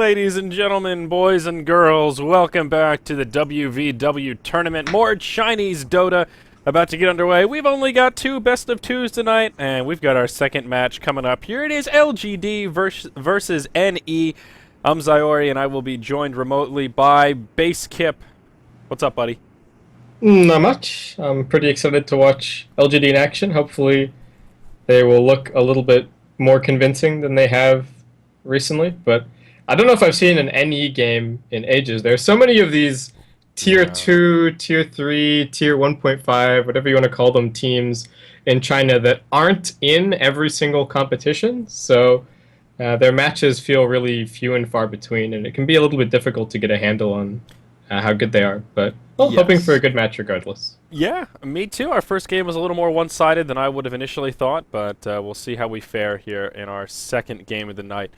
ladies and gentlemen, boys and girls. Welcome back to the WVW tournament. More Chinese Dota about to get underway. We've only got two best of twos tonight, and we've got our second match coming up. Here it is, LGD versus NE. I'm Zyori, and I will be joined remotely by Base Kip. What's up, buddy? Not much. I'm pretty excited to watch LGD in action. Hopefully they will look a little bit more convincing than they have recently, but I don't know if I've seen an NE game in ages. There's so many of these Tier 2, Tier 3, Tier 1.5, whatever you want to call them, teams in China that aren't in every single competition, so their matches feel really few and far between, and it can be a little bit difficult to get a handle on how good they are, but hoping for a good match regardless. Yeah, me too. Our first game was a little more one-sided than I would have initially thought, but we'll see how we fare here in our second game of the night.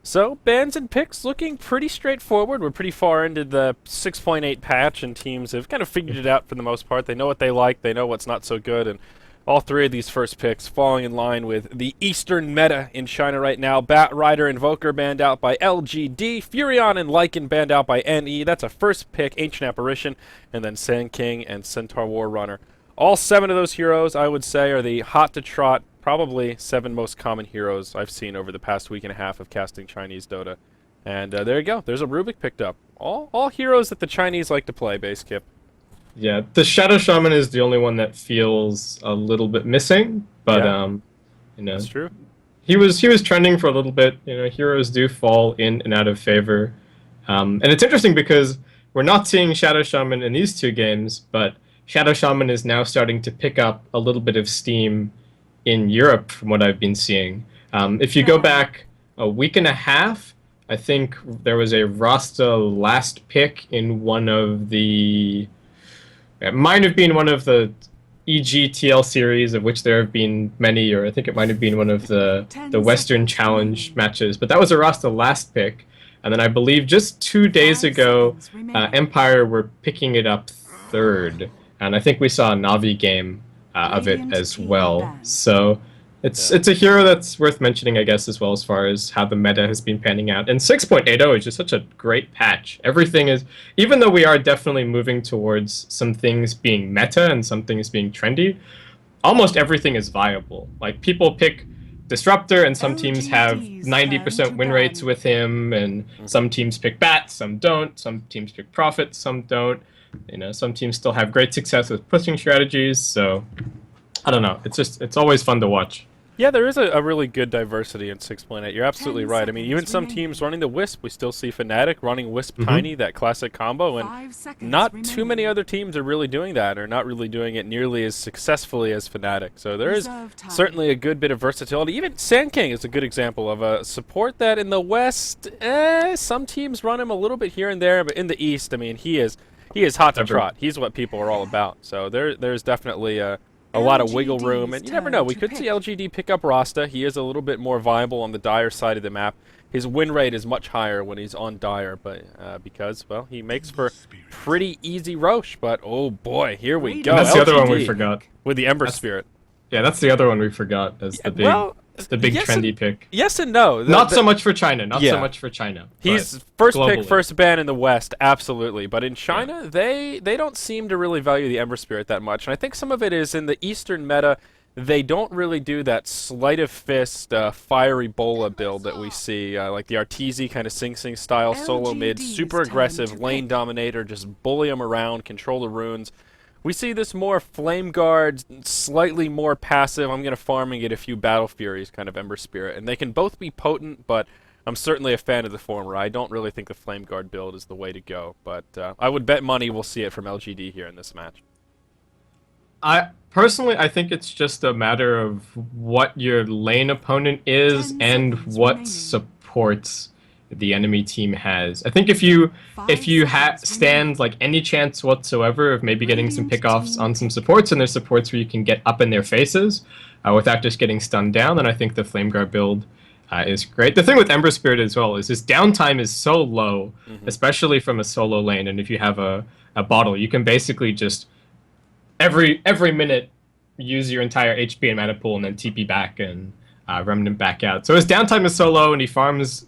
So, bans and picks looking pretty straightforward. We're pretty far into the 6.8 patch, and teams have kind of figured it out for the most part. They know what they like, they know what's not so good, and all three of these first picks falling in line with the Eastern meta in China right now. Bat Rider Invoker banned out by LGD, Furion and Lycan banned out by NE. That's a first pick, Ancient Apparition, and then Sand King and Centaur War Runner. All 7 of those heroes, I would say, are the hot-to-trot, probably 7 most common heroes I've seen over the past week and a half of casting Chinese Dota. And there you go. There's a Rubik picked up. All heroes that the Chinese like to play, Base Kip. Yeah, the Shadow Shaman is the only one that feels a little bit missing, but you know, that's true. He was trending for a little bit. You know, heroes do fall in and out of favor, and it's interesting because we're not seeing Shadow Shaman in these two games, but Shadow Shaman is now starting to pick up a little bit of steam in Europe, from what I've been seeing. If you go back a week and a half, I think there was a Rasta last pick in one of the... It might have been one of the EGTL series, of which there have been many, or I think it might have been one of the Western Challenge matches. But that was a Rasta last pick. And then I believe just 2 days ago, Empire were picking it up third. And I think we saw a Navi game of it as well. So it's a hero that's worth mentioning, I guess, as well, as far as how the meta has been panning out. And 6.80 is just such a great patch. Everything is, even though we are definitely moving towards some things being meta and some things being trendy, almost everything is viable. Like, people pick Disruptor, and some teams have 90% win rates with him, and some teams pick Bat, some don't. Some teams pick Prophet, some don't. You know, some teams still have great success with pushing strategies, so I don't know. It's always fun to watch. Yeah, there is a really good diversity in 6.8. You're absolutely right. I mean, even some teams running the Wisp, we still see Fnatic running Wisp Tiny, that classic combo, and not too many other teams are really doing that, or not really doing it nearly as successfully as Fnatic. So there is certainly a good bit of versatility. Even Sand King is a good example of a support that in the West, some teams run him a little bit here and there, but in the East, I mean, he is hot to trot. He's what people are all about. So there's definitely a lot of wiggle room, and you never know. We could see LGD pick up Rasta. He is a little bit more viable on the Dire side of the map. His win rate is much higher when he's on Dire, but because, well, he makes for pretty easy Roche. But oh boy, here we go. That's the other one we forgot. With the Ember Spirit. Yeah, that's the other one we forgot as the big trendy pick. Yes and no. Not so much for China. Not so much for China. He's first pick, first ban in the West, absolutely. But in China, they don't seem to really value the Ember Spirit that much. And I think some of it is in the Eastern meta, they don't really do that sleight of fist, fiery bola build that we see, like the Arteezy kind of Sing style, solo mid, super aggressive, lane dominator, just bully them around, control the runes. We see this more Flame Guard, slightly more passive, I'm going to farm and get a few Battle Furies kind of Ember Spirit. And they can both be potent, but I'm certainly a fan of the former. I don't really think the Flame Guard build is the way to go. But I would bet money we'll see it from LGD here in this match. Personally, I think it's just a matter of what your lane opponent is and what supports the enemy team has. I think if you stand like any chance whatsoever of maybe getting some pickoffs on some supports, and there's supports where you can get up in their faces without just getting stunned down, then I think the Flame Guard build is great. The thing with Ember Spirit as well is his downtime is so low, especially from a solo lane, and if you have a bottle, you can basically just every minute use your entire HP and mana pool and then TP back and Remnant back out. So his downtime is so low, and he farms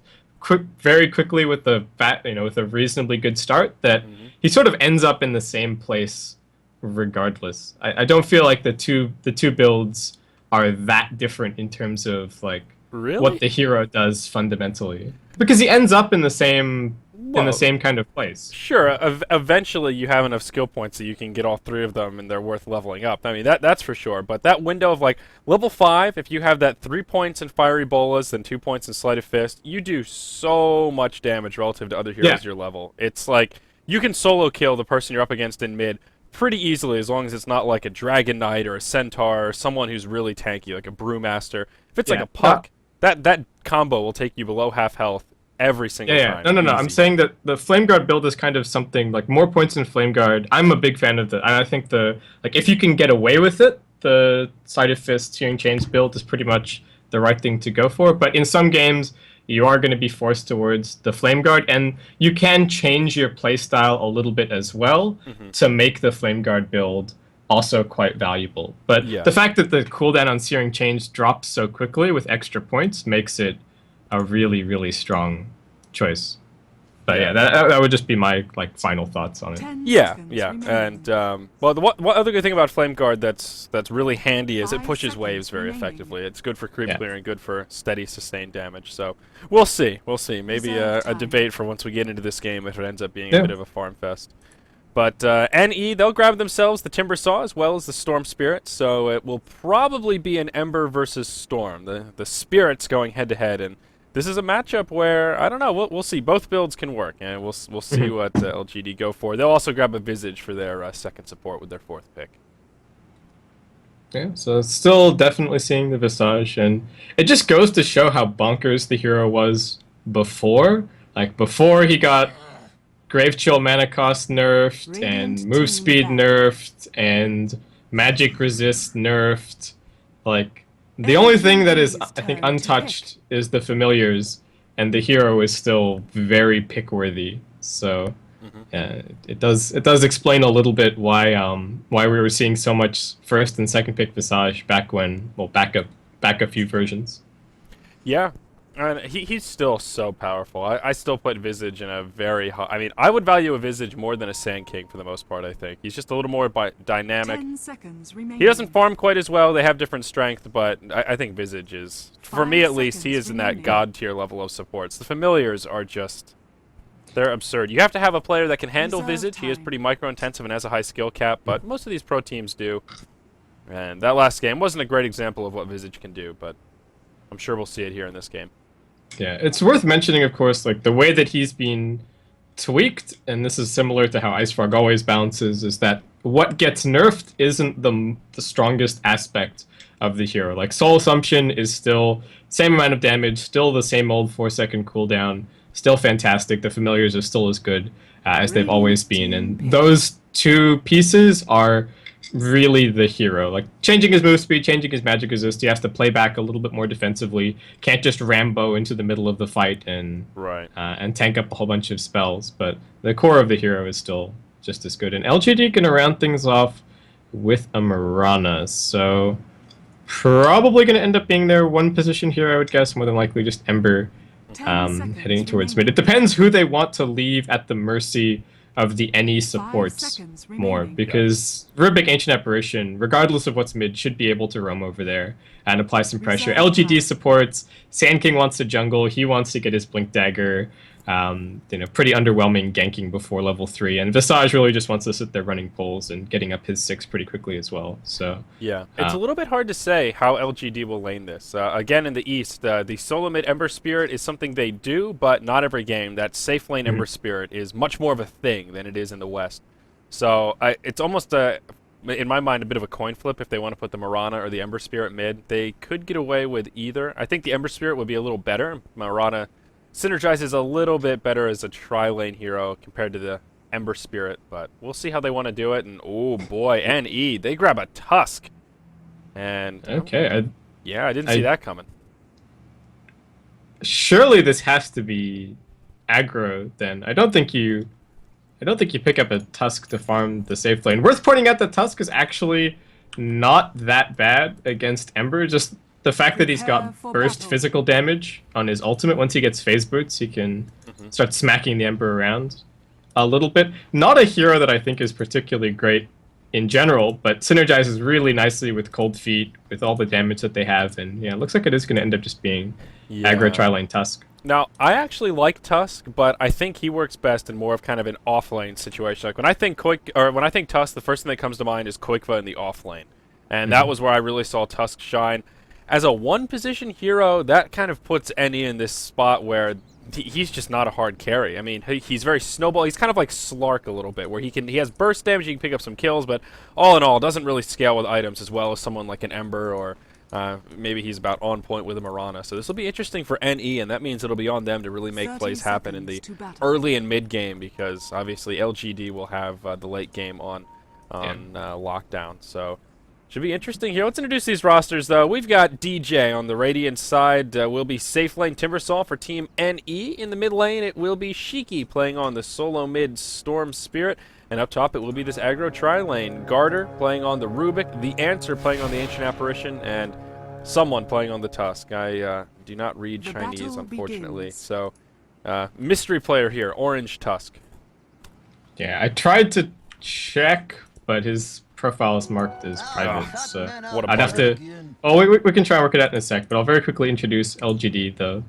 very quickly with with a reasonably good start that Hmm. he sort of ends up in the same place regardless. I don't feel like the two builds are that different in terms of like what Really? the hero does fundamentally because he ends up in the Whoa. same kind of place. Sure, eventually you have enough skill points that you can get all three of them and they're worth leveling up. I mean, that's for sure. But that window of like level 5, if you have that 3 points in Fiery Bolas, then 2 points in Sleight of Fist, you do so much damage relative to other Yeah, heroes your level. It's like you can solo kill the person you're up against in mid pretty easily as long as it's not like a Dragon Knight or a Centaur or someone who's really tanky, like a Brewmaster. If it's like yeah. a Puck, that combo will take you below half health every Yeah, single yeah. time. No, no, no. I'm Easy. saying that the Flame Guard build is kind of something like more points in Flame Guard. I'm a big fan of the, and I think the like if you can get away with it, the Side of Fist Searing Chains build is pretty much the right thing to go for. But in some games, you are going to be forced towards the Flame Guard, and you can change your playstyle a little bit as well Hmm. to make the Flame Guard build also quite valuable. But Yeah. the fact that the cooldown on Searing Chains drops so quickly with extra points makes it a really, really strong choice. But yeah, Yeah. that would just be my like final thoughts on it. Yeah, and well, what other good thing about Flame Guard that's really handy is it pushes waves very effectively. It's good for creep Yeah. clearing, good for steady sustained damage. So we'll see, we'll see. Maybe a debate for once we get into this game if it ends up being a Yeah. bit of a farm fest. But NE, they'll grab themselves the Timber Saw as well as the Storm Spirit, so it will probably be an Ember versus Storm. The Spirits going head to head, and this is a matchup where I don't know. We'll see. Both builds can work, and we'll see what LGD go for. They'll also grab a Visage for their second support with their 4th pick. Yeah, so still definitely seeing the Visage, and it just goes to show how bonkers the hero was before. Like before he got Grave Chill mana cost nerfed, and move speed nerfed, and magic resist nerfed. Like the only thing that is I think untouched is the familiars, and the hero is still very pick worthy. So Hmm. yeah, it does explain a little bit why we were seeing so much first and second pick Visage back when back a few versions. Yeah, and he's still so powerful. I still put Visage in a very high. I mean, I would value a Visage more than a Sand King for the most part. I think he's just a little more dynamic. 10 seconds remaining. He doesn't farm quite as well. They have different strength, but I think Visage is, for me at least, he is in that god tier level of supports. The familiars are just, they're absurd. You have to have a player that can handle Reserve Visage. He is time. pretty micro intensive and has a high skill cap, but most of these pro teams do. And that last game wasn't a great example of what Visage can do, but I'm sure we'll see it here in this game. Yeah, it's worth mentioning, of course, like the way that he's been tweaked, and this is similar to how Ice Frog always bounces, is that what gets nerfed isn't the strongest aspect of the hero. Like Soul Assumption is still same amount of damage, still the same old 4-second cooldown, still fantastic. The familiars are still as good as they've always been, and those two pieces are really the hero. Like changing his move speed, changing his magic resist, he has to play back a little bit more defensively. Can't just Rambo into the middle of the fight Right. and tank up a whole bunch of spells. But the core of the hero is still just as good. And LGD can round things off with a Mirana, so probably going to end up being their one position here. I would guess more than likely just Ember 10 seconds heading towards remaining. mid. It depends who they want to leave at the mercy of the any supports seconds more, remaining. because Rubic Ancient Apparition, regardless of what's mid, should be able to roam over there and apply some pressure. Reserve LGD time. supports. Sand King wants to jungle. He wants to get his Blink Dagger. Pretty underwhelming ganking before level 3, and Visage really just wants to sit there running pulls and getting up his 6 pretty quickly as well. So Yeah, it's a little bit hard to say how LGD will lane this. Again, in the East, the solo mid Ember Spirit is something they do, but not every game. That safe lane Ember Spirit is much more of a thing than it is in the West. So it's almost, in my mind, a bit of a coin flip if they want to put the Mirana or the Ember Spirit mid. They could get away with either. I think the Ember Spirit would be a little better. Mirana synergizes a little bit better as a tri-lane hero compared to the Ember Spirit, but we'll see how they want to do it. And oh boy, NE, they grab a Tusk. And okay, yeah, I didn't see that coming. surely this has to be aggro. Then I don't think you pick up a Tusk to farm the safe lane. Worth pointing out that Tusk is actually not that bad against Ember. Just the fact that he's Prepare got for burst battle. physical damage on his ultimate, once he gets phase boots, he can start smacking the Ember around a little bit. Not a hero that I think is particularly great in general, but synergizes really nicely with Cold Feet, with all the damage that they have, and yeah, it looks like it is going to end up just being aggro tri-lane Tusk. Now, I actually like Tusk, but I think he works best in more of kind of an off-lane situation. Like when I think when I think Tusk, the first thing that comes to mind is Koikva in the off-lane. And that was where I really saw Tusk shine. As a one-position hero, that kind of puts Eni in this spot where he's just not a hard carry. I mean, he's very snowball. He's kind of like Slark a little bit, where he has burst damage, he can pick up some kills, but all in all, doesn't really scale with items as well as someone like an Ember, or maybe he's about on point with a Mirana. So this will be interesting for NE, and that means it'll be on them to really make plays happen in the early and mid game, because obviously LGD will have the late game on lockdown. So should be interesting here. Let's introduce these rosters, though. We've got DJ on the Radiant side. Will be safe lane Timbersaw for Team NE. In the mid lane, it will be Shiki playing on the solo mid Storm Spirit. And up top, it will be this aggro tri-lane. Garter playing on the Rubik, the Answer playing on the Ancient Apparition, and someone playing on the Tusk. I do not read Chinese, unfortunately. Begins. So, mystery player here, Orange Tusk. Yeah, I tried to check, but his profile is marked as private, so I'd have to... Oh, we can try and work it out in a sec, but I'll very quickly introduce LGD, though.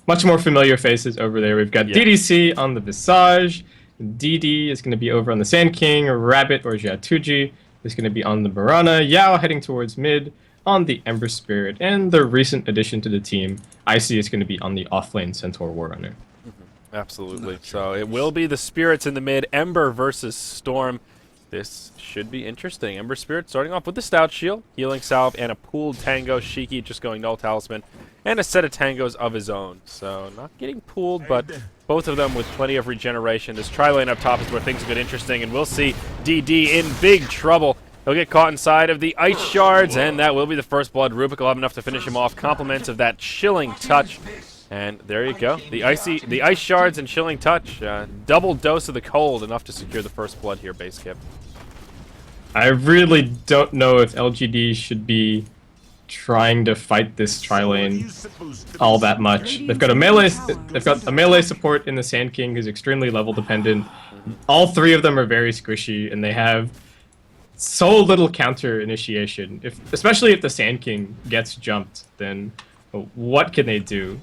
Much more familiar faces over there. We've got DDC on the Visage, DD is going to be over on the Sand King, Rabbit or Jiatuji is going to be on the Mirana, Yao heading towards mid on the Ember Spirit, and the recent addition to the team, Icy, is going to be on the offlane Centaur Warrunner. Absolutely. So it will be the Spirits in the mid, Ember versus Storm. This should be interesting. Ember Spirit starting off with the Stout Shield, Healing Salve, and a pooled Tango. Shiki just going Null Talisman, and a set of Tangos of his own. So not getting pooled, but both of them with plenty of regeneration. This tri-lane up top is where things get interesting, and we'll see DD in big trouble. He'll get caught inside of the Ice Shards, and that will be the first blood. Rubik will have enough to finish him off. Compliments of that Chilling Touch. And there you go. The Ice Shards and Chilling Touch. Double dose of the cold, enough to secure the first blood here, base kip. I really don't know if LGD should be trying to fight this tri-lane all that much. They've got a melee support in the Sand King who's extremely level dependent. All three of them are very squishy, and they have so little counter initiation. Especially if the Sand King gets jumped, then what can they do?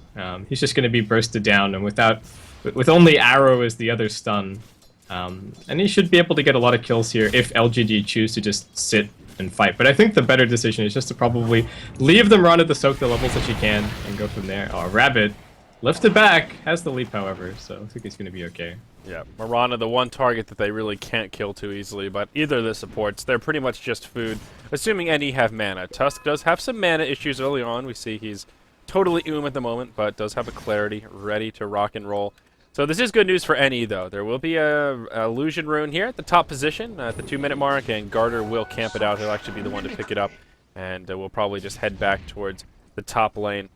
He's just going to be bursted down, and with only Arrow as the other stun. And he should be able to get a lot of kills here if LGD choose to just sit and fight. But I think the better decision is just to probably leave the Mirana to soak the levels that she can and go from there. Oh, Rabbit lifted back, has the leap, however, so I think he's going to be okay. Yeah, Mirana, the one target that they really can't kill too easily, but either of the supports, they're pretty much just food, assuming any have mana. Tusk does have some mana issues early on. We see he's totally at the moment, but does have a Clarity ready to rock and roll. So this is good news for NE, though. There will be a Illusion Rune here at the top position at the 2-minute mark, and Garter will camp it out. He'll actually be the one to pick it up, and we'll probably just head back towards the top lane.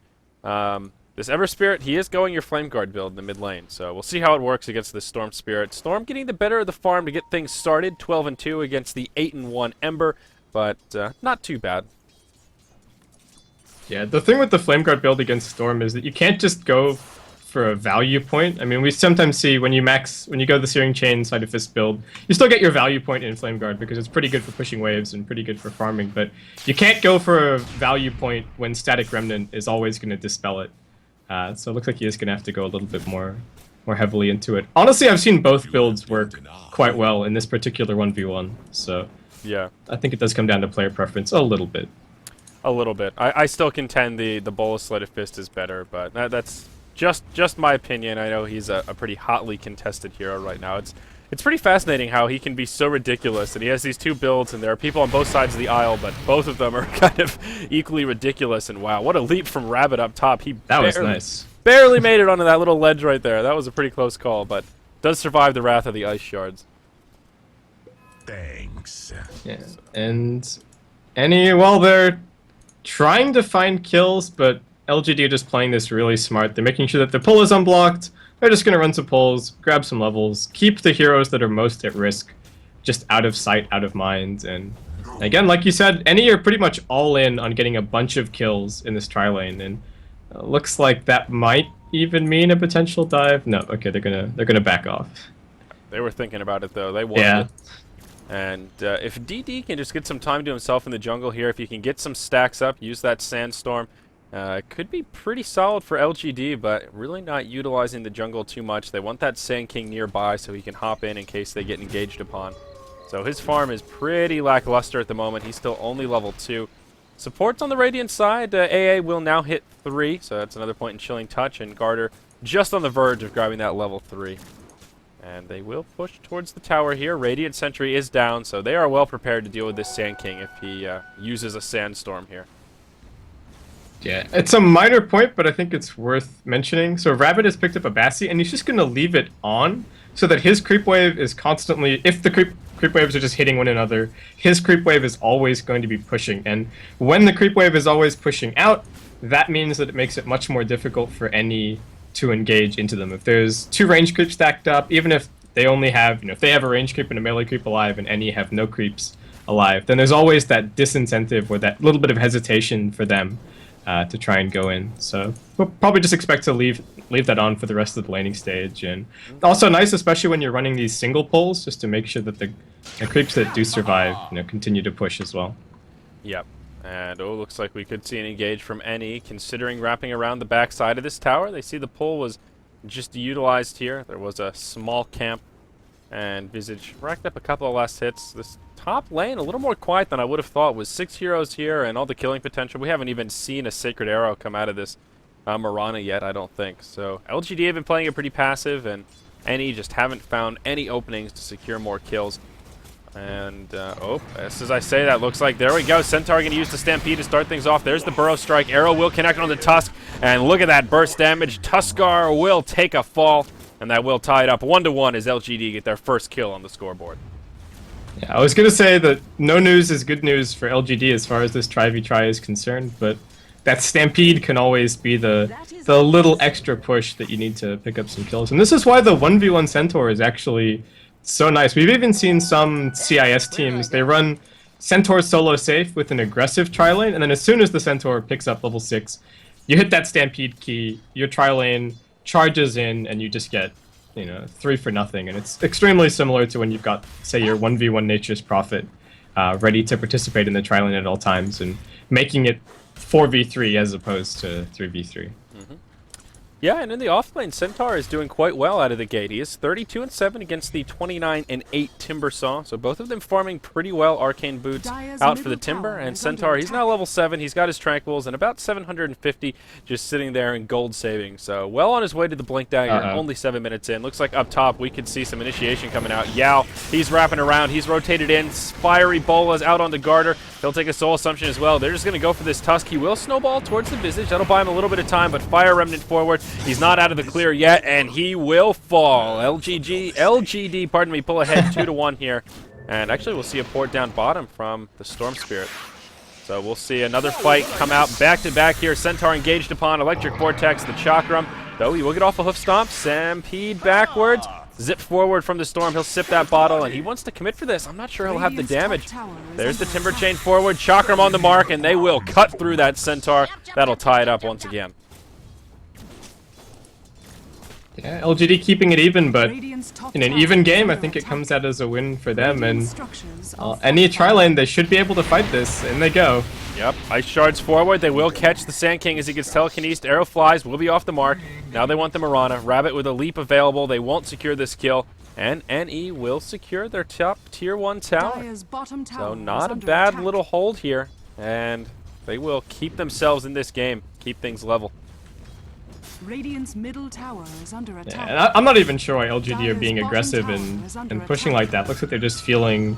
This Ever Spirit, he is going your Flame Guard build in the mid lane, so we'll see how it works against this Storm Spirit. Storm getting the better of the farm to get things started, 12-2 against the 8-1 Ember, but not too bad. Yeah, the thing with the Flame Guard build against Storm is that you can't just go for a value point. I mean, we sometimes see when you go the Searing Chain Side of Fist build, you still get your value point in Flame Guard because it's pretty good for pushing waves and pretty good for farming, but you can't go for a value point when Static Remnant is always going to dispel it. So it looks like he is going to have to go a little bit more heavily into it. Honestly, I've seen both builds work quite well in this particular 1v1, so yeah, I think it does come down to player preference a little bit. A little bit. I still contend the Bolas Sleight of Fist is better, but that's just my opinion. I know he's a pretty hotly contested hero right now. It's pretty fascinating how he can be so ridiculous, and he has these two builds, and there are people on both sides of the aisle, but both of them are kind of equally ridiculous. And wow, what a leap from Rabbit up top. That was nice. Barely made it onto that little ledge right there. That was a pretty close call, but does survive the wrath of the Ice Shards. Thanks. Yeah, and well, they're trying to find kills, but LGD are just playing this really smart. They're making sure that the pull is unblocked. They're just going to run some pulls, grab some levels, keep the heroes that are most at risk just out of sight, out of mind, and Again, like you said, any are pretty much all in on getting a bunch of kills in this tri lane, and looks like that might even mean a potential dive. No, okay, they're gonna back off. They were thinking about it, though. They wanted it. And if DD can just get some time to himself in the jungle here, if he can get some stacks up, use that Sandstorm, it could be pretty solid for LGD, but really not utilizing the jungle too much. They want that Sand King nearby so he can hop in case they get engaged upon. So his farm is pretty lackluster at the moment. He's still only level 2. Supports on the Radiant side. AA will now hit 3, so that's another point in Chilling Touch, and Garter just on the verge of grabbing that level 3. And they will push towards the tower here. Radiant Sentry is down, so they are well prepared to deal with this Sand King if he uses a Sandstorm here. Yeah, it's a minor point, but I think it's worth mentioning. So Rabbit has picked up a Bassi, and he's just going to leave it on so that his creep wave is constantly... If the creep waves are just hitting one another, his creep wave is always going to be pushing. And when the creep wave is always pushing out, that means that it makes it much more difficult for any to engage into them. If there's 2 range creeps stacked up, even if they only have, if they have a range creep and a melee creep alive and any have no creeps alive, then there's always that disincentive or that little bit of hesitation for them to try and go in. So we'll probably just expect to leave that on for the rest of the laning stage. And also nice, especially when you're running these single pulls, just to make sure that the creeps that do survive, continue to push as well. Yep. And looks like we could see an engage from NE, considering wrapping around the back side of this tower. They see the pull was just utilized here. There was a small camp, and Visage racked up a couple of last hits. This top lane, a little more quiet than I would have thought, with 6 heroes here and all the killing potential. We haven't even seen a Sacred Arrow come out of this Mirana yet, I don't think. So LGD have been playing it pretty passive, and NE just haven't found any openings to secure more kills. And, as I say that, looks like, there we go, Centaur going to use the Stampede to start things off. There's the Burrow Strike. Arrow will connect on the Tusk, and look at that burst damage. Tuskar will take a fall, and that will tie it up 1-1 as LGD get their first kill on the scoreboard. Yeah, I was going to say that no news is good news for LGD as far as this Tri-v-Tri is concerned, but that Stampede can always be the little extra push that you need to pick up some kills. And this is why the 1v1 Centaur is actually so nice. We've even seen some CIS teams, they run Centaur solo safe with an aggressive tri-lane, and then as soon as the Centaur picks up level 6, you hit that Stampede key, your tri-lane charges in, and you just get, 3 for nothing. And it's extremely similar to when you've got, say, your 1v1 Nature's Prophet ready to participate in the tri-lane at all times, and making it 4v3 as opposed to 3v3. Yeah, and in the offlane, Centaur is doing quite well out of the gate. He is 32-7 against the 29-8 Timbersaw. So both of them farming pretty well. Arcane Boots out for the Timber, and Centaur, he's now level 7. He's got his Tranquils and about 750 just sitting there in gold saving. So well on his way to the Blink Dagger, only 7 minutes in. Looks like up top we could see some initiation coming out. Yao, he's wrapping around. He's rotated in. Fiery Bolas out on the Garter. He'll take a Soul Assumption as well. They're just going to go for this Tusk. He will snowball towards the Visage. That'll buy him a little bit of time, but Fire Remnant forward. He's not out of the clear yet, and he will fall. LGD, pardon me, pull ahead 2-1 here. And actually, we'll see a port down bottom from the Storm Spirit. So we'll see another fight come out back-to-back here. Centaur engaged upon Electric Vortex, the Chakram. Though he will get off a hoof stomp. Stampede backwards. Zip forward from the Storm. He'll sip that bottle, and he wants to commit for this. I'm not sure he'll have the damage. There's the Timber Chain forward. Chakram on the mark, and they will cut through that Centaur. That'll tie it up once again. Yeah, LGD keeping it even, but in an even game, I think it comes out as a win for them. And any tri-lane, they should be able to fight this, and they go. Yep, Ice Shards forward. They will catch the Sand King as he gets telekinesed. Arrow flies, will be off the mark. Now they want the Mirana. Rabbit with a leap available. They won't secure this kill. And NE will secure their top tier 1 tower. So not a bad little hold here. And they will keep themselves in this game, keep things level. Radiant's middle tower is under attack. Yeah, and I'm not even sure why LGD are being aggressive and pushing like that. Looks like they're just feeling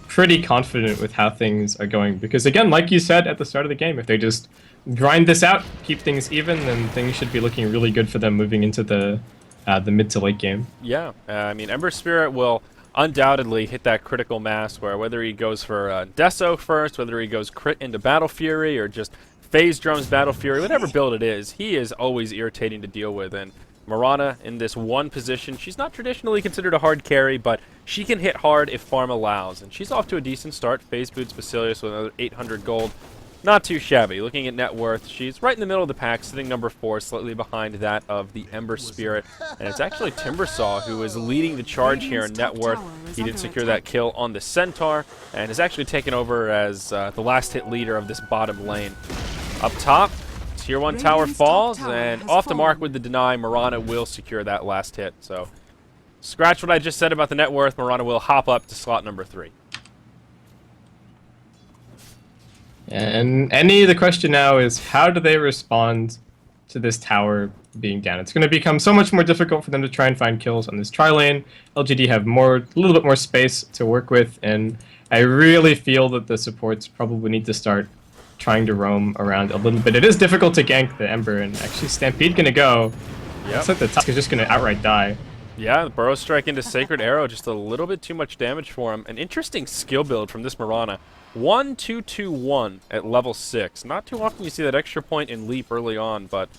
pretty confident with how things are going. Because again, like you said at the start of the game, if they just grind this out, keep things even, then things should be looking really good for them moving into the mid to late game. Yeah, I mean, Ember Spirit will undoubtedly hit that critical mass where whether he goes for Deso first, whether he goes crit into Battle Fury, or just Phase Drums Battle Fury, whatever build it is, he is always irritating to deal with. And Mirana in this one position. She's not traditionally considered a hard carry, but she can hit hard if farm allows. And she's off to a decent start. Phase boots Basilius with another 800 gold. Not too shabby. Looking at net worth, she's right in the middle of the pack, sitting number 4, slightly behind that of the Ember Spirit. And it's actually Timbersaw who is leading the charge here in net worth. He did secure that kill on the Centaur, and is actually taken over as the last hit leader of this bottom lane. Up top, Tier 1 tower falls, and off the mark with the deny, Mirana will secure that last hit. So, scratch what I just said about the net worth, Mirana will hop up to slot number 3. And the question now is, how do they respond to this tower being down? It's going to become so much more difficult for them to try and find kills on this tri-lane. LGD have a little bit more space to work with, and I really feel that the supports probably need to start trying to roam around a little bit. It is difficult to gank the Ember, and actually Stampede going to go. Yep. Looks like the Tusk is just going to outright die. Yeah, the Burrow Strike into Sacred Arrow, just a little bit too much damage for him. An interesting skill build from this Mirana. 1-2-2-1 at level 6. Not too often you see that extra point in leap early on, but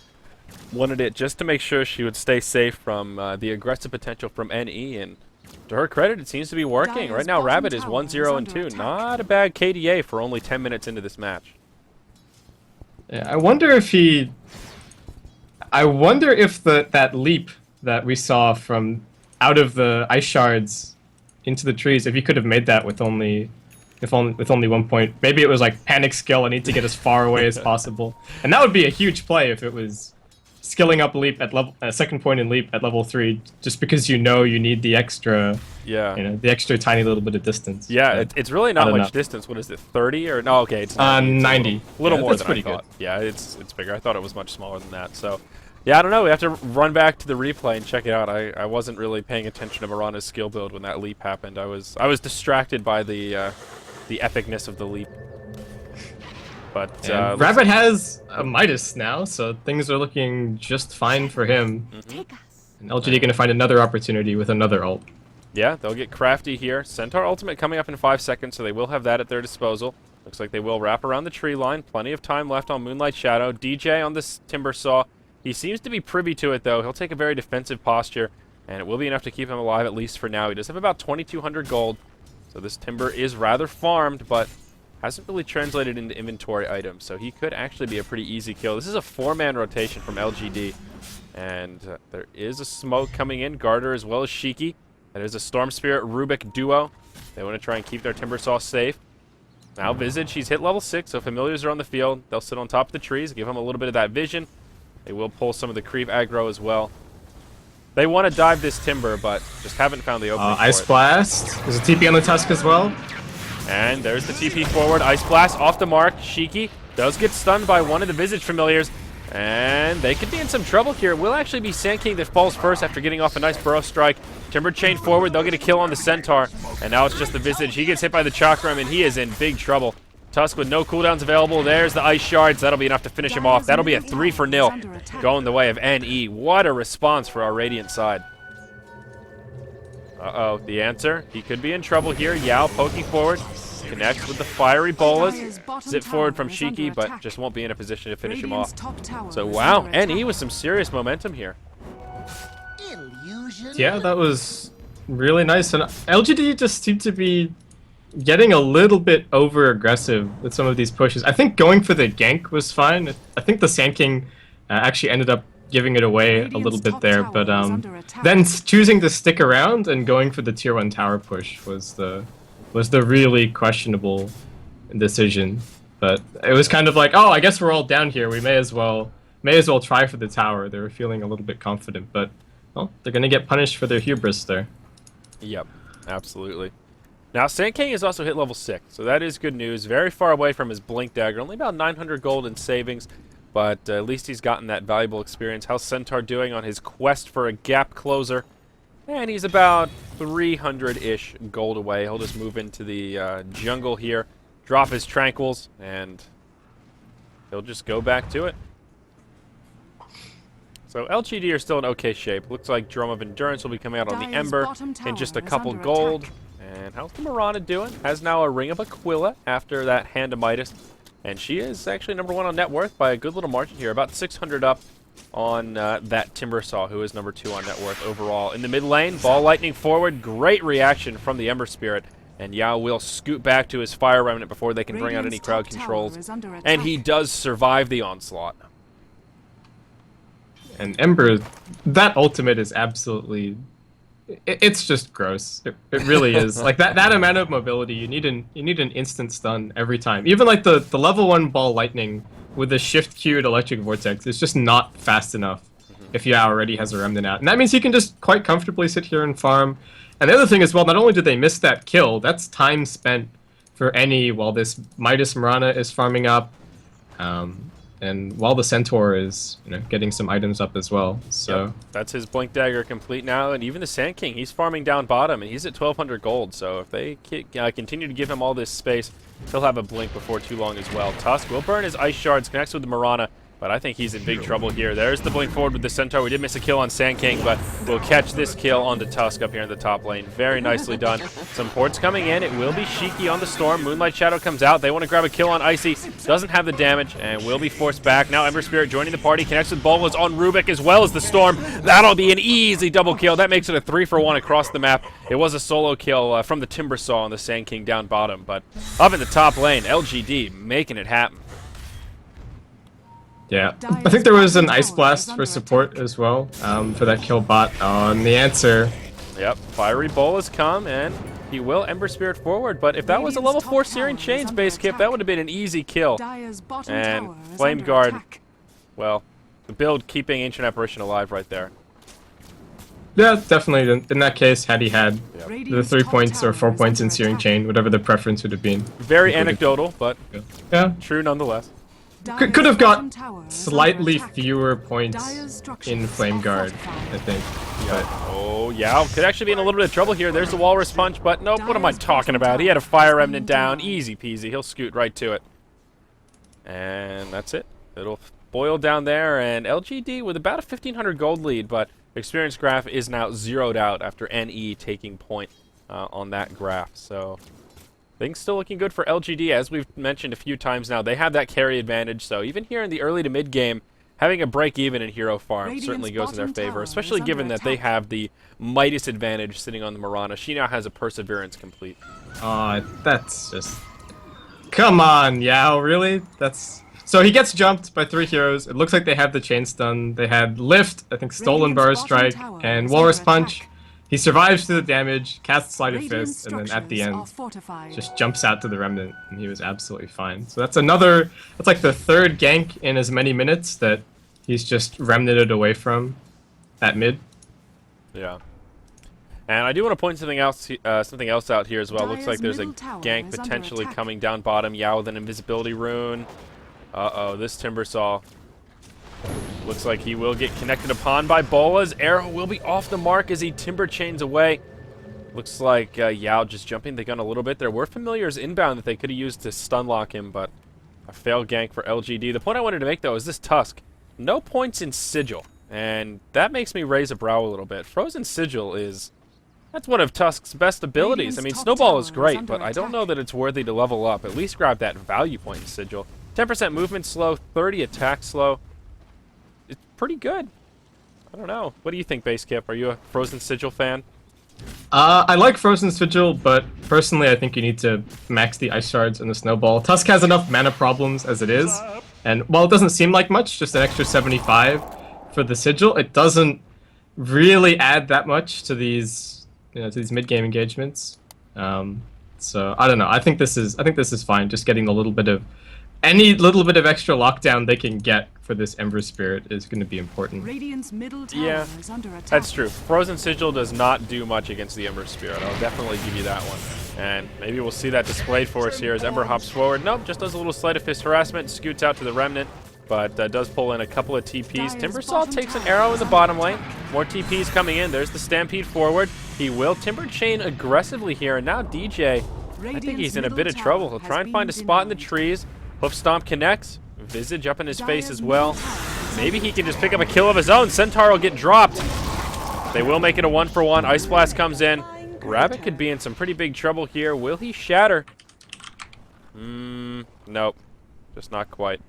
wanted it just to make sure she would stay safe from the aggressive potential from NE, and to her credit, it seems to be working. Right now, Rabbit is 1-0-2. Not a bad KDA for only 10 minutes into this match. Yeah, I wonder if that leap that we saw from out of the ice shards into the trees, if he could have made that with only 1 point. Maybe it was like panic skill, I need to get as far away as possible. And that would be a huge play if it was skilling up leap at level second point in leap at level 3, just because you need the extra, the extra tiny little bit of distance. Yeah, but it's really not much distance. What is it, 30 or no? Okay, it's 90. A little more that's than pretty I thought. good. Yeah, it's bigger. I thought it was much smaller than that. So, yeah, I don't know. We have to run back to the replay and check it out. I wasn't really paying attention to Mirana's skill build when that leap happened. I was distracted by the epicness of the leap. But Rabbit has a Midas now, so things are looking just fine for him. And LGD going to find another opportunity with another ult. Yeah, they'll get crafty here. Centaur ultimate coming up in 5 seconds, so they will have that at their disposal. Looks like they will wrap around the tree line. Plenty of time left on Moonlight Shadow. DJ on this Timbersaw. He seems to be privy to it, though. He'll take a very defensive posture, and it will be enough to keep him alive, at least for now. He does have about 2,200 gold, so this Timber is rather farmed, but hasn't really translated into inventory items, so he could actually be a pretty easy kill. This is a 4-man rotation from LGD, and there is a smoke coming in. Garter as well as Shiki. That is a Storm Spirit Rubik duo. They want to try and keep their Timbersaw safe. Now Visage, he's hit level 6, so familiars are on the field. They'll sit on top of the trees, give him a little bit of that vision. They will pull some of the creep aggro as well. They want to dive this Timber, but just haven't found the opening for Ice it. Blast. There's a TP on the Tusk as well. And there's the TP forward. Ice Blast off the mark. Shiki does get stunned by one of the Visage familiars. And they could be in some trouble here. It will actually be Sand King that falls first after getting off a nice Burrow Strike. Timber chain forward. They'll get a kill on the Centaur. And now it's just the Visage. He gets hit by the Chakram, and he is in big trouble. Tusk with no cooldowns available. There's the Ice Shards. That'll be enough to finish him off. That'll be a 3-0 going the way of NE. What a response for our Radiant side. Uh-oh, the answer. He could be in trouble here. Yao poking forward. Connects with the fiery bolas. Zip forward from Shiki, but just won't be in a position to finish him off. So, wow, NE with some serious momentum here. Yeah, that was really nice. And LGD just seemed to be getting a little bit over-aggressive with some of these pushes. I think going for the gank was fine. I think the Sand King actually ended up giving it away a little bit there, but then choosing to stick around and going for the tier 1 tower push was the really questionable decision. But it was kind of like, oh, I guess we're all down here. We may as well try for the tower. They were feeling a little bit confident, but well, they're gonna get punished for their hubris there. Yep, absolutely. Now, Sand King has also hit level 6, so that is good news. Very far away from his Blink Dagger, only about 900 gold in savings, but at least he's gotten that valuable experience. How's Centaur doing on his quest for a gap closer? And he's about 300-ish gold away. He'll just move into the jungle here, drop his Tranquils, and he'll just go back to it. So LGD are still in okay shape. Looks like Drum of Endurance will be coming out on the Ember in just a couple gold. And how's the Mirana doing? Has now a Ring of Aquila after that Hand of Midas. And she is actually #1 on net worth by a good little margin here, about 600 up. on that Timbersaw, who is number 2 on net worth overall. In the mid lane, Ball Lightning forward. Great reaction from the Ember Spirit. And Yao will scoot back to his Fire Remnant before they can bring out any crowd controls. And he does survive the onslaught. And Ember, that ultimate is absolutely... It's just gross. It really is. Like that amount of mobility, you need an instant stun every time. Even like the level 1 Ball Lightning with the shift queued Electric Vortex is just not fast enough if Yao already has a Remnant out. And that means he can just quite comfortably sit here and farm. And the other thing as well, not only did they miss that kill, that's time spent for any while this Midas Mirana is farming up. And while the Centaur is, getting some items up as well. So yep. That's his Blink Dagger complete now, and even the Sand King, he's farming down bottom, and he's at 1,200 gold. So if they continue to give him all this space, he'll have a Blink before too long as well. Tusk will burn his Ice Shards, connects with the Mirana, but I think he's in big trouble here. There's the Blink forward with the Centaur. We did miss a kill on Sand King, but we'll catch this kill onto Tusk up here in the top lane. Very nicely done. Some ports coming in. It will be Shiki on the Storm. Moonlight Shadow comes out. They want to grab a kill on Icy. Doesn't have the damage and will be forced back. Now Ember Spirit joining the party. Connects with Bolas on Rubik as well as the Storm. That'll be an easy double kill. That makes it a 3-for-1 across the map. It was a solo kill from the Timbersaw on the Sand King down bottom, but up in the top lane, LGD making it happen. Yeah, I think there was an Ice Blast for support as well, for that kill bot on the answer. Yep, Fiery Bolas come, and he will Ember Spirit forward, but if that was a level 4 Searing Chains base kip, that would have been an easy kill. And Flame Guard, well, the build keeping Ancient Apparition alive right there. Yeah, definitely. In that case, had he had the 3 points or 4 points in Searing Chain, whatever the preference would have been. Very anecdotal, but yeah, true nonetheless. Could have got slightly fewer points in Flame Guard, I think. But oh, Yao could actually be in a little bit of trouble here. There's the Walrus Punch, but nope, what am I talking about? He had a Fire Remnant down, easy peasy. He'll scoot right to it. And that's it. It'll boil down there, and LGD with about a 1,500 gold lead, but Experience Graph is now zeroed out after NE taking point on that graph. So things still looking good for LGD, as we've mentioned a few times now. They have that carry advantage, so even here in the early to mid game, having a break even in hero farm certainly goes in their favor, especially given that they have the Midas advantage sitting on the Mirana. She now has a Perseverance complete. That's just... Come on, Yao, really? So he gets jumped by 3 heroes. It looks like they have the chain stun. They had Lift, I think Stolen Bar Strike, and Walrus Punch. He survives through the damage, casts Sleight of Fist, and then at the end just jumps out to the Remnant, and he was absolutely fine. So that's like the 3rd gank in as many minutes that he's just remnanted away from at mid. Yeah. And I do want to point something else out here as well. Looks like there's a gank potentially coming down bottom. Yao with an invisibility rune. Uh-oh, this Timbersaw. Looks like he will get connected upon by Bolas. Arrow will be off the mark as he Timber Chains away. Looks like Yao just jumping the gun a little bit. There were familiars inbound that they could have used to stun lock him, but a failed gank for LGD. The point I wanted to make, though, is this Tusk. No points in Sigil, and that makes me raise a brow a little bit. Frozen Sigil that's one of Tusk's best abilities. I mean, Snowball is great, but I don't know that it's worthy to level up. At least grab that value point in Sigil. 10% movement slow, 30 attack slow. It's pretty good. I don't know. What do you think, Base Kip? Are you a Frozen Sigil fan? I like Frozen Sigil, but personally I think you need to max the Ice Shards and the Snowball. Tusk has enough mana problems as it is, and while it doesn't seem like much, just an extra 75 for the Sigil, it doesn't really add that much to these, to these mid-game engagements. So I don't know. I think this is fine. Just getting a little bit of any little bit of extra lockdown they can get for this Ember Spirit is going to be important. Yeah, that's true. Frozen Sigil does not do much against the Ember Spirit. I'll definitely give you that one. And maybe we'll see that displayed for us here as Ember hops forward. Nope, just does a little Sleight of Fist harassment, scoots out to the Remnant, but does pull in a couple of TPs. Timbersaw takes an arrow in the bottom lane. More TPs coming in. There's the Stampede forward. He will Timber Chain aggressively here, and now DJ, I think he's in a bit of trouble. He'll try and find a spot in the trees. Hoof Stomp connects. Visage up in his face as well. Maybe he can just pick up a kill of his own. Centaur will get dropped. They will make it a 1-for-1. Ice Blast comes in. Rabbit could be in some pretty big trouble here. Will he shatter? Nope. Just not quite.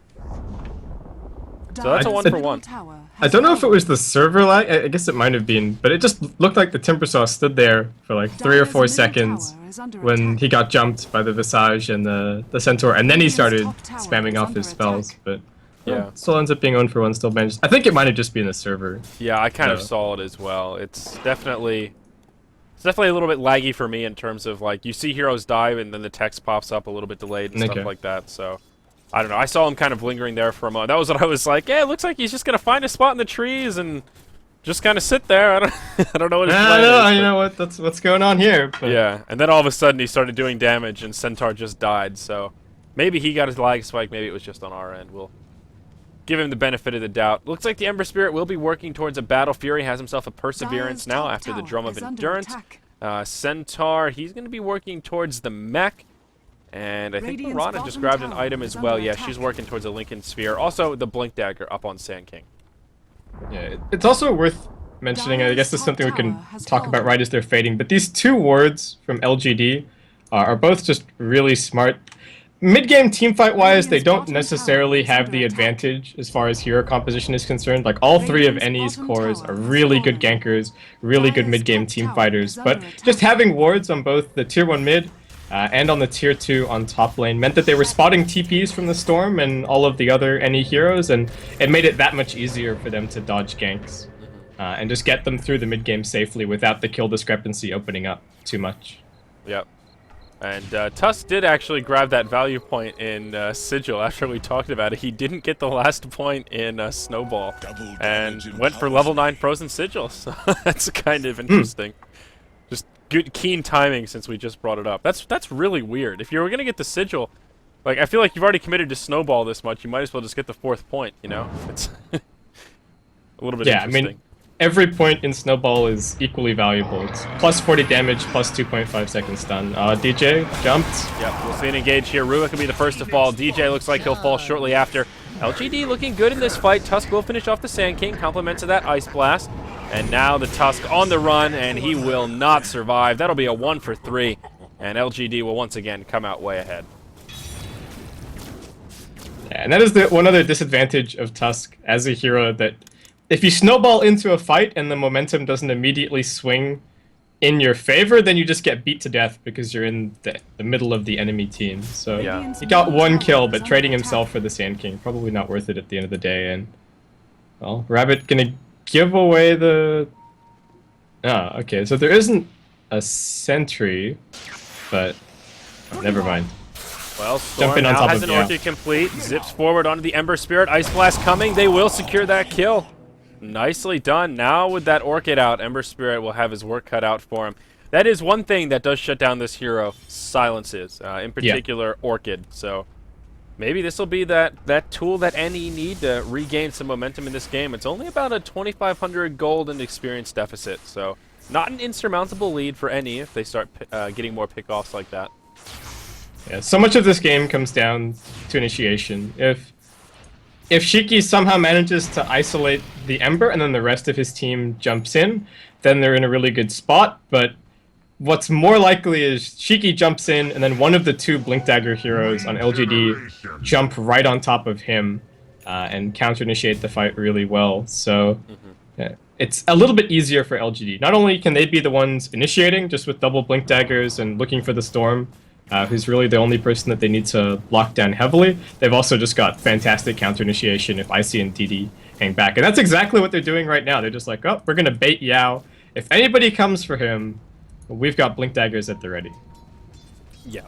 So that's a Dire's 1 for middle 1. tower I has don't know if it fallen. was the server lag. I guess it might have been, but it just looked like the Timbersaw stood there for like 3 or Dire's 4 middle seconds tower is under when attack. he got jumped by the Visage and the Centaur, and then he Radiant's started top tower spamming is off under his spells. attack. But Yeah. still ends up being 1 for 1, still managed. I think it might have just been the server. Yeah, I kind of So- saw it as well. It's definitely a little bit laggy for me in terms of like you see heroes die and then the text pops up a little bit delayed and Okay. stuff like that. So I don't know. I saw him kind of lingering there for a moment. That was what I was like. Yeah, it looks like he's just gonna find a spot in the trees and just kind of sit there. I don't I don't know what his I plan know, is. you but- know what? That's what's going on here. But Yeah, and then all of a sudden he started doing damage and Centaur just died. So maybe he got his lag spike. Maybe it was just on our end. We'll give him the benefit of the doubt. Looks like the Ember Spirit will be working towards a Battle Fury. Has himself a Perseverance Dire's now top after the tower Drum of is under Endurance. attack. Centaur, he's going to be working towards the mech. And I think Radiant's Mirana just bottom grabbed an tower item is as well. under Yeah, attack. she's working towards a Lincoln Sphere. Also, the Blink Dagger up on Sand King. yeah, it's also worth mentioning. I Dire's guess this is top something we can tower has talk about fallen. right as they're fading. But these 2 wards from LGD are both just really smart. Mid-game teamfight wise, they Radiant's don't bottom necessarily tower is have the under attack. advantage as far as hero composition is concerned. Like all 3 of Radiant's NE's bottom cores tower are has really good fallen. gankers, really good Dire's mid-game top tower teamfighters. is But under attack. just having wards on both the tier 1 mid and on the tier 2 on top lane meant that they were spotting TPs from the Storm and all of the other NE heroes, and it made it that much easier for them to dodge ganks and just get them through the mid-game safely without the kill discrepancy opening up too much. Yep. And Tusk did actually grab that value point in Sigil after we talked about it. He didn't get the last point in Snowball and went for level 9 Frozen Sigil. So that's kind of interesting. Just good, keen timing since we just brought it up. That's really weird. If you were going to get the Sigil, like I feel like you've already committed to Snowball this much, you might as well just get the 4th point, you know? It's a little bit Yeah, I interesting. mean, every point in Snowball is equally valuable. It's plus 40 damage, plus 2.5 second stun. DJ jumped. Yep, we'll see an engage here. Ruik will be the first to fall. DJ looks like he'll fall shortly after. LGD looking good in this fight. Tusk will finish off the Sand King, compliments of that Ice Blast. And now the Tusk on the run, and he will not survive. That'll be a 1 for 3, and LGD will once again come out way ahead. Yeah, and that is the one other disadvantage of Tusk as a hero, that if you snowball into a fight and the momentum doesn't immediately swing in your favor, then you just get beat to death because you're in the middle of the enemy team. So Yeah. he got 1 kill, but trading himself for the Sand King, probably not worth it at the end of the day. And, well, Rabbit gonna give away the... Ah, okay, so there isn't a sentry, but never mind. Well, Storm Jumping on now top has of- an yeah. Orchid complete. Zips forward onto the Ember Spirit. Ice Blast coming. They will secure that kill. Nicely done. Now with that Orchid out, Ember Spirit will have his work cut out for him. That is one thing that does shut down this hero. Silences. In particular, Orchid. So maybe this will be that tool that NE need to regain some momentum in this game. It's only about a 2,500 gold and experience deficit. So not an insurmountable lead for NE if they start getting more pickoffs like that. Yeah, so much of this game comes down to initiation. If Shiki somehow manages to isolate the Ember and then the rest of his team jumps in, then they're in a really good spot. But what's more likely is Shiki jumps in and then one of the 2 Blink Dagger heroes on LGD jump right on top of him and counter-initiate the fight really well. So it's a little bit easier for LGD. Not only can they be the ones initiating, just with double Blink Daggers and looking for the Storm, who's really the only person that they need to lock down heavily, they've also just got fantastic counter-initiation if Icy and DD hang back. And that's exactly what they're doing right now. They're just like, oh, we're going to bait Yao. If anybody comes for him, we've got Blink Daggers at the ready. Yeah,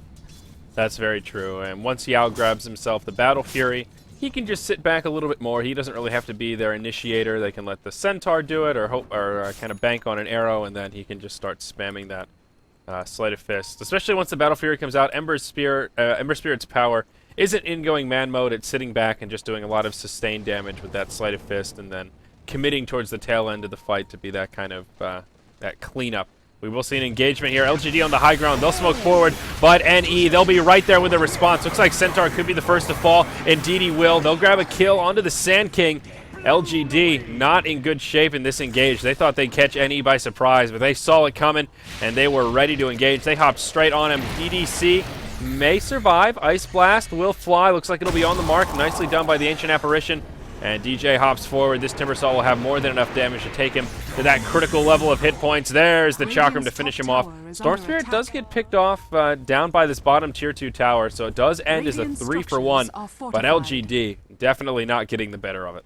that's very true. And once Yao grabs himself the Battle Fury, he can just sit back a little bit more. He doesn't really have to be their initiator. They can let the Centaur do it, or kind of bank on an arrow, and then he can just start spamming that Sleight of Fist. Especially once the Battle Fury comes out, Ember Spirit's power isn't in going man mode. It's sitting back and just doing a lot of sustained damage with that Sleight of Fist, and then committing towards the tail end of the fight to be that kind of that cleanup. We will see an engagement here. LGD on the high ground. They'll smoke forward, but NE, they'll be right there with a response. Looks like Centaur could be the first to fall. Indeed he will. They'll grab a kill onto the Sand King. LGD not in good shape in this engage. They thought they'd catch NE by surprise, but they saw it coming, and they were ready to engage. They hopped straight on him. DDC may survive. Ice Blast will fly. Looks like it'll be on the mark. Nicely done by the Ancient Apparition. And DJ hops forward. This Timbersaw will have more than enough damage to take him to that critical level of hit points. There's the Chakram to finish him off. Storm Spirit does get picked off down by this bottom tier 2 tower, so it does end as a 3-for-1. But LGD definitely not getting the better of it.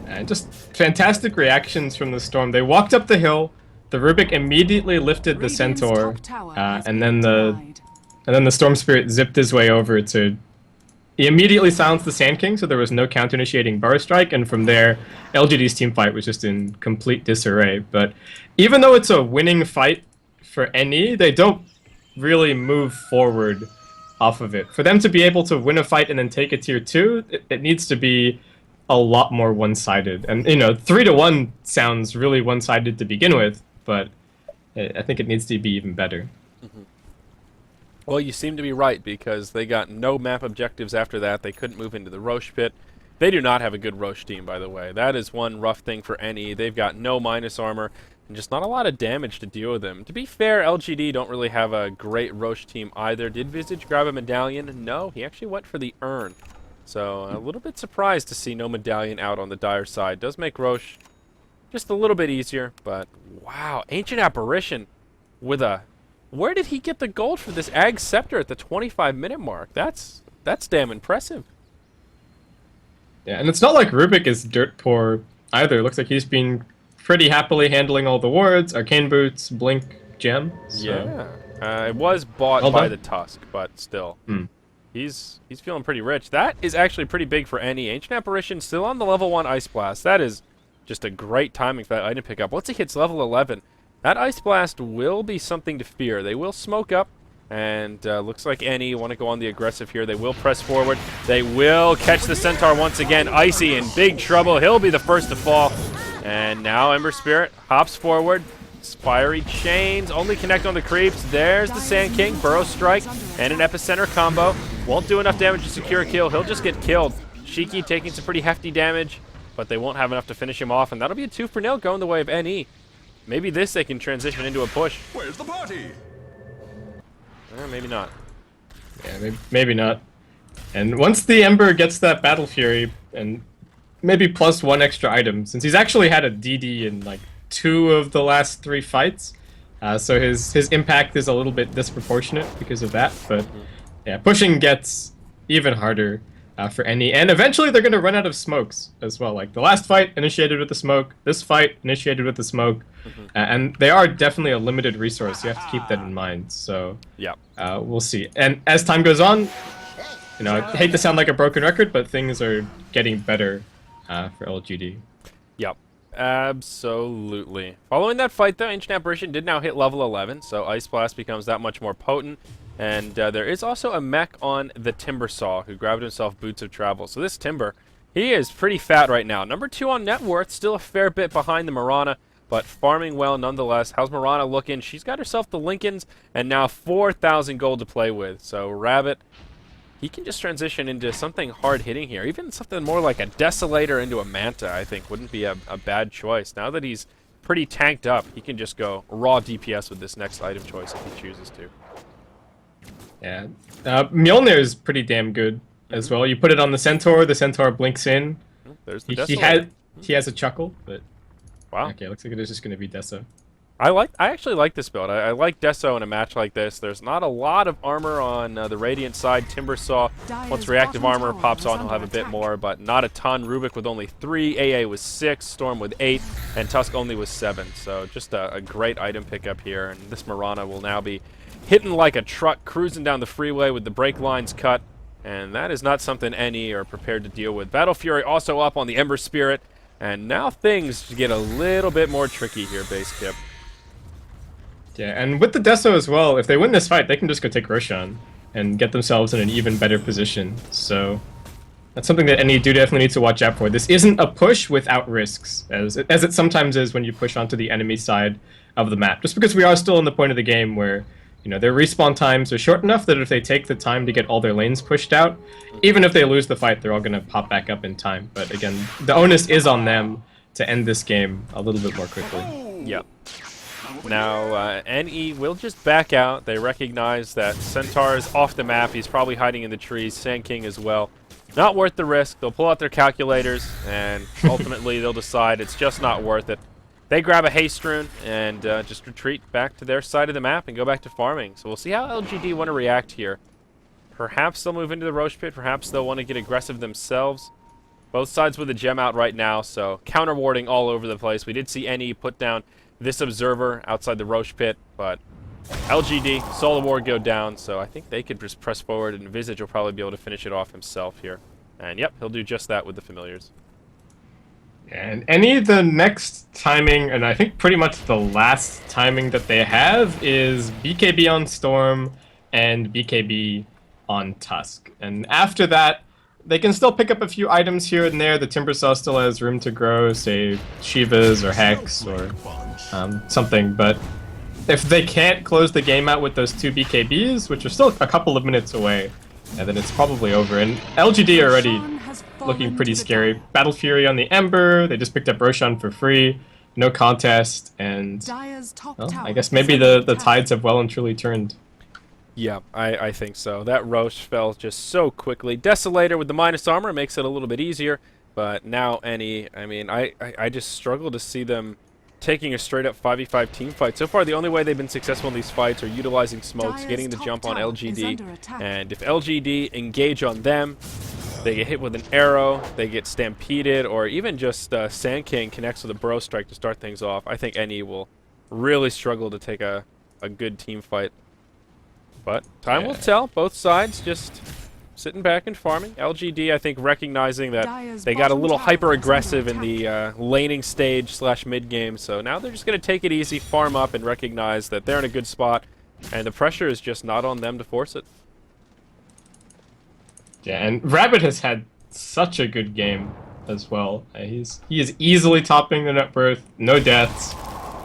And just fantastic reactions from the Storm. They walked up the hill. The Rubik immediately lifted the Centaur, and then the Storm Spirit zipped his way over to. He immediately silenced the Sand King, so there was no counter-initiating Bar Strike, and from there, LGD's team fight was just in complete disarray. But even though it's a winning fight for NE, they don't really move forward off of it. For them to be able to win a fight and then take a tier 2, it needs to be a lot more one-sided. And, 3-1 sounds really one-sided to begin with, but I think it needs to be even better. Mm-hmm. Well, you seem to be right, because they got no map objectives after that. They couldn't move into the Roche pit. They do not have a good Roche team, by the way. That is one rough thing for NE. They've got no minus armor and just not a lot of damage to deal with them. To be fair, LGD don't really have a great Roche team either. Did Visage grab a medallion? No, he actually went for the urn. So a little bit surprised to see no medallion out on the Dire side. Does make Roche just a little bit easier, but wow, Ancient Apparition with a... Where did he get the gold for this Ag Scepter at the 25-minute mark? That's damn impressive. Yeah, and it's not like Rubik is dirt poor either. It looks like he's been pretty happily handling all the wards, Arcane Boots, Blink, Gem. So. Yeah, it was bought by the Tusk, but still. He's feeling pretty rich. That is actually pretty big for NE. Ancient Apparition still on the level 1 Ice Blast. That is just a great timing for that item pickup. Once he hits level 11, that Ice Blast will be something to fear. They will smoke up, and looks like NE want to go on the aggressive here. They will press forward. They will catch the Centaur once again. Icy in big trouble. He'll be the first to fall. And now Ember Spirit hops forward. Fiery Chains only connect on the creeps. There's the Sand King. Burrow Strike and an Epicenter combo. Won't do enough damage to secure a kill. He'll just get killed. Shiki taking some pretty hefty damage, but they won't have enough to finish him off, and that'll be a 2-for-0 going the way of NE. Maybe this they can transition into a push. Where's the party? Maybe not. Yeah, maybe not. And once the Ember gets that Battle Fury, and maybe plus 1 extra item, since he's actually had a DD in like 2 of the last 3 fights, so his impact is a little bit disproportionate because of that. But yeah, pushing gets even harder for NE, and eventually they're going to run out of smokes as well. Like the last fight initiated with the smoke, this fight initiated with the smoke, and they are definitely a limited resource. You have to keep that in mind. So yeah, we'll see. And as time goes on, I hate to sound like a broken record, but things are getting better for LGD. Yep, absolutely. Following that fight, though, Ancient Apparition did now hit level 11, so Ice Blast becomes that much more potent. And there is also a mech on the Timbersaw who grabbed himself Boots of Travel. So this Timber, he is pretty fat right now. Number 2 on net worth, still a fair bit behind the Marana, but farming well nonetheless. How's Marana looking? She's got herself the Lincolns and now 4,000 gold to play with. So Rabbit, he can just transition into something hard-hitting here. Even something more like a Desolator into a Manta, I think, wouldn't be a bad choice. Now that he's pretty tanked up, he can just go raw DPS with this next item choice if he chooses to. Yeah, Mjolnir is pretty damn good as well. You put it on the Centaur blinks in. There's the he has a chuckle, but wow. Okay, looks like it is just going to be Deso. I actually like this build. I like Deso in a match like this. There's not a lot of armor on the Radiant side. Timbersaw, once reactive armor pops on, he'll have a bit more, but not a ton. Rubik with only 3, AA with 6, Storm with 8, and Tusk only with 7. So just a great item pickup here, and this Marana will now be hitting like a truck, cruising down the freeway with the brake lines cut, and that is not something NE are prepared to deal with. Battle Fury also up on the Ember Spirit, and now things get a little bit more tricky here, Base Kip. Yeah, and with the Deso as well, if they win this fight, they can just go take Roshan and get themselves in an even better position. So that's something that NE do definitely need to watch out for. This isn't a push without risks, as it sometimes is when you push onto the enemy side of the map. Just because we are still in the point of the game where their respawn times are short enough that if they take the time to get all their lanes pushed out, even if they lose the fight, they're all going to pop back up in time. But again, the onus is on them to end this game a little bit more quickly. Yep. Now, NE will just back out. They recognize that Centaur is off the map. He's probably hiding in the trees. Sand King as well. Not worth the risk. They'll pull out their calculators, and ultimately they'll decide it's just not worth it. They grab a haste rune and just retreat back to their side of the map and go back to farming. So we'll see how LGD want to react here. Perhaps they'll move into the Roche Pit. Perhaps they'll want to get aggressive themselves. Both sides with a gem out right now, so counter-warding all over the place. We did see NE put down this Observer outside the Roche Pit, but LGD saw the ward go down, so I think they could just press forward, and Visage will probably be able to finish it off himself here. And yep, he'll do just that with the Familiars. And the next timing, and I think pretty much the last timing that they have, is BKB on Storm and BKB on Tusk. And after that, they can still pick up a few items here and there. The Timbersaw still has room to grow, say Shivas or Hex or something, but if they can't close the game out with those 2 BKBs, which are still a couple of minutes away, and then it's probably over. And LGD are already looking pretty scary. Battle Fury on the Ember, they just picked up Roshan for free, no contest, and well, I guess maybe the tides have well and truly turned. Yeah, I think so. That Roche fell just so quickly. Desolator with the minus armor makes it a little bit easier, but now NE, I mean, I just struggle to see them taking a straight-up 5v5 team fight. So far, the only way they've been successful in these fights are utilizing smokes, getting the jump on LGD, and if LGD engage on them, they get hit with an arrow, they get stampeded, or even just Sand King connects with a Bro Strike to start things off. I think NE will really struggle to take a good team fight. But time will tell. Both sides just sitting back and farming. LGD, I think, recognizing that they got a little hyper-aggressive in the laning stage / mid-game, so now they're just going to take it easy, farm up, and recognize that they're in a good spot, and the pressure is just not on them to force it. Yeah, and Rabbit has had such a good game as well. He is easily topping the net worth, no deaths.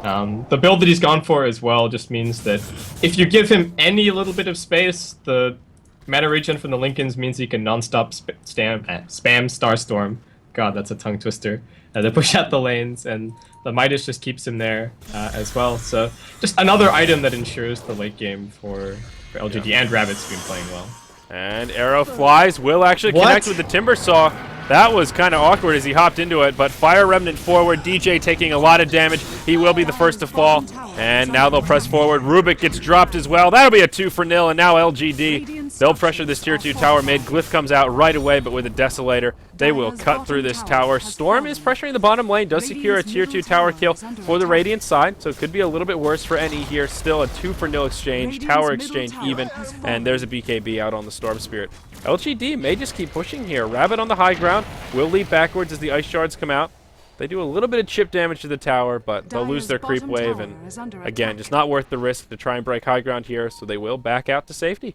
The build that he's gone for as well just means that if you give him any little bit of space, the mana regen from the Lincolns means he can non-stop spam Starstorm. God, that's a tongue twister. They push out the lanes, and the Midas just keeps him there as well. So just another item that ensures the late game for LGD, and Rabbit's been playing well. And arrow flies, will actually connect with the Timbersaw. That was kind of awkward as he hopped into it, but Fire Remnant forward, DJ taking a lot of damage. He will be the first to fall, and now they'll press forward. Rubik gets dropped as well. That'll be a 2-0, and now LGD, they'll pressure this tier 2 tower mid. Glyph comes out right away, but with a Desolator, they will cut through this tower. Storm is pressuring the bottom lane, does secure a tier 2 tower kill for the Radiant side, so it could be a little bit worse for NE here. Still a 2-0 exchange, tower exchange even, and there's a BKB out on the Storm Spirit. LGD may just keep pushing here. Rabbit on the high ground will leap backwards as the ice shards come out. They do a little bit of chip damage to the tower, but they'll lose their creep wave, and again, just not worth the risk to try and break high ground here, so they will back out to safety.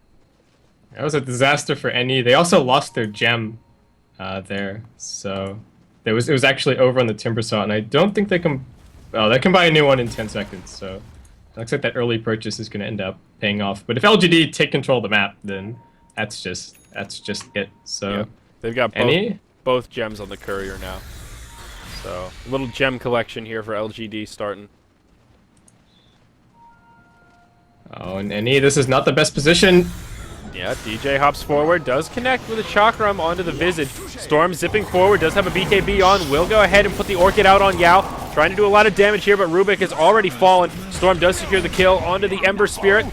That was a disaster for NE. They also lost their gem there, so it was actually over on the Timbersaw, and I don't think they can. Oh, they can buy a new one in 10 seconds. So it looks like that early purchase is going to end up paying off. But if LGD take control of the map, then that's just it. So yeah. They've got both gems on the courier now. So a little gem collection here for LGD starting. Oh, and NE, this is not the best position. Yeah, DJ hops forward, does connect with a Chakram onto the Visage. Storm zipping forward, does have a BKB on, will go ahead and put the Orchid out on Yao. Trying to do a lot of damage here, but Rubik has already fallen. Storm does secure the kill onto the Ember Spirit.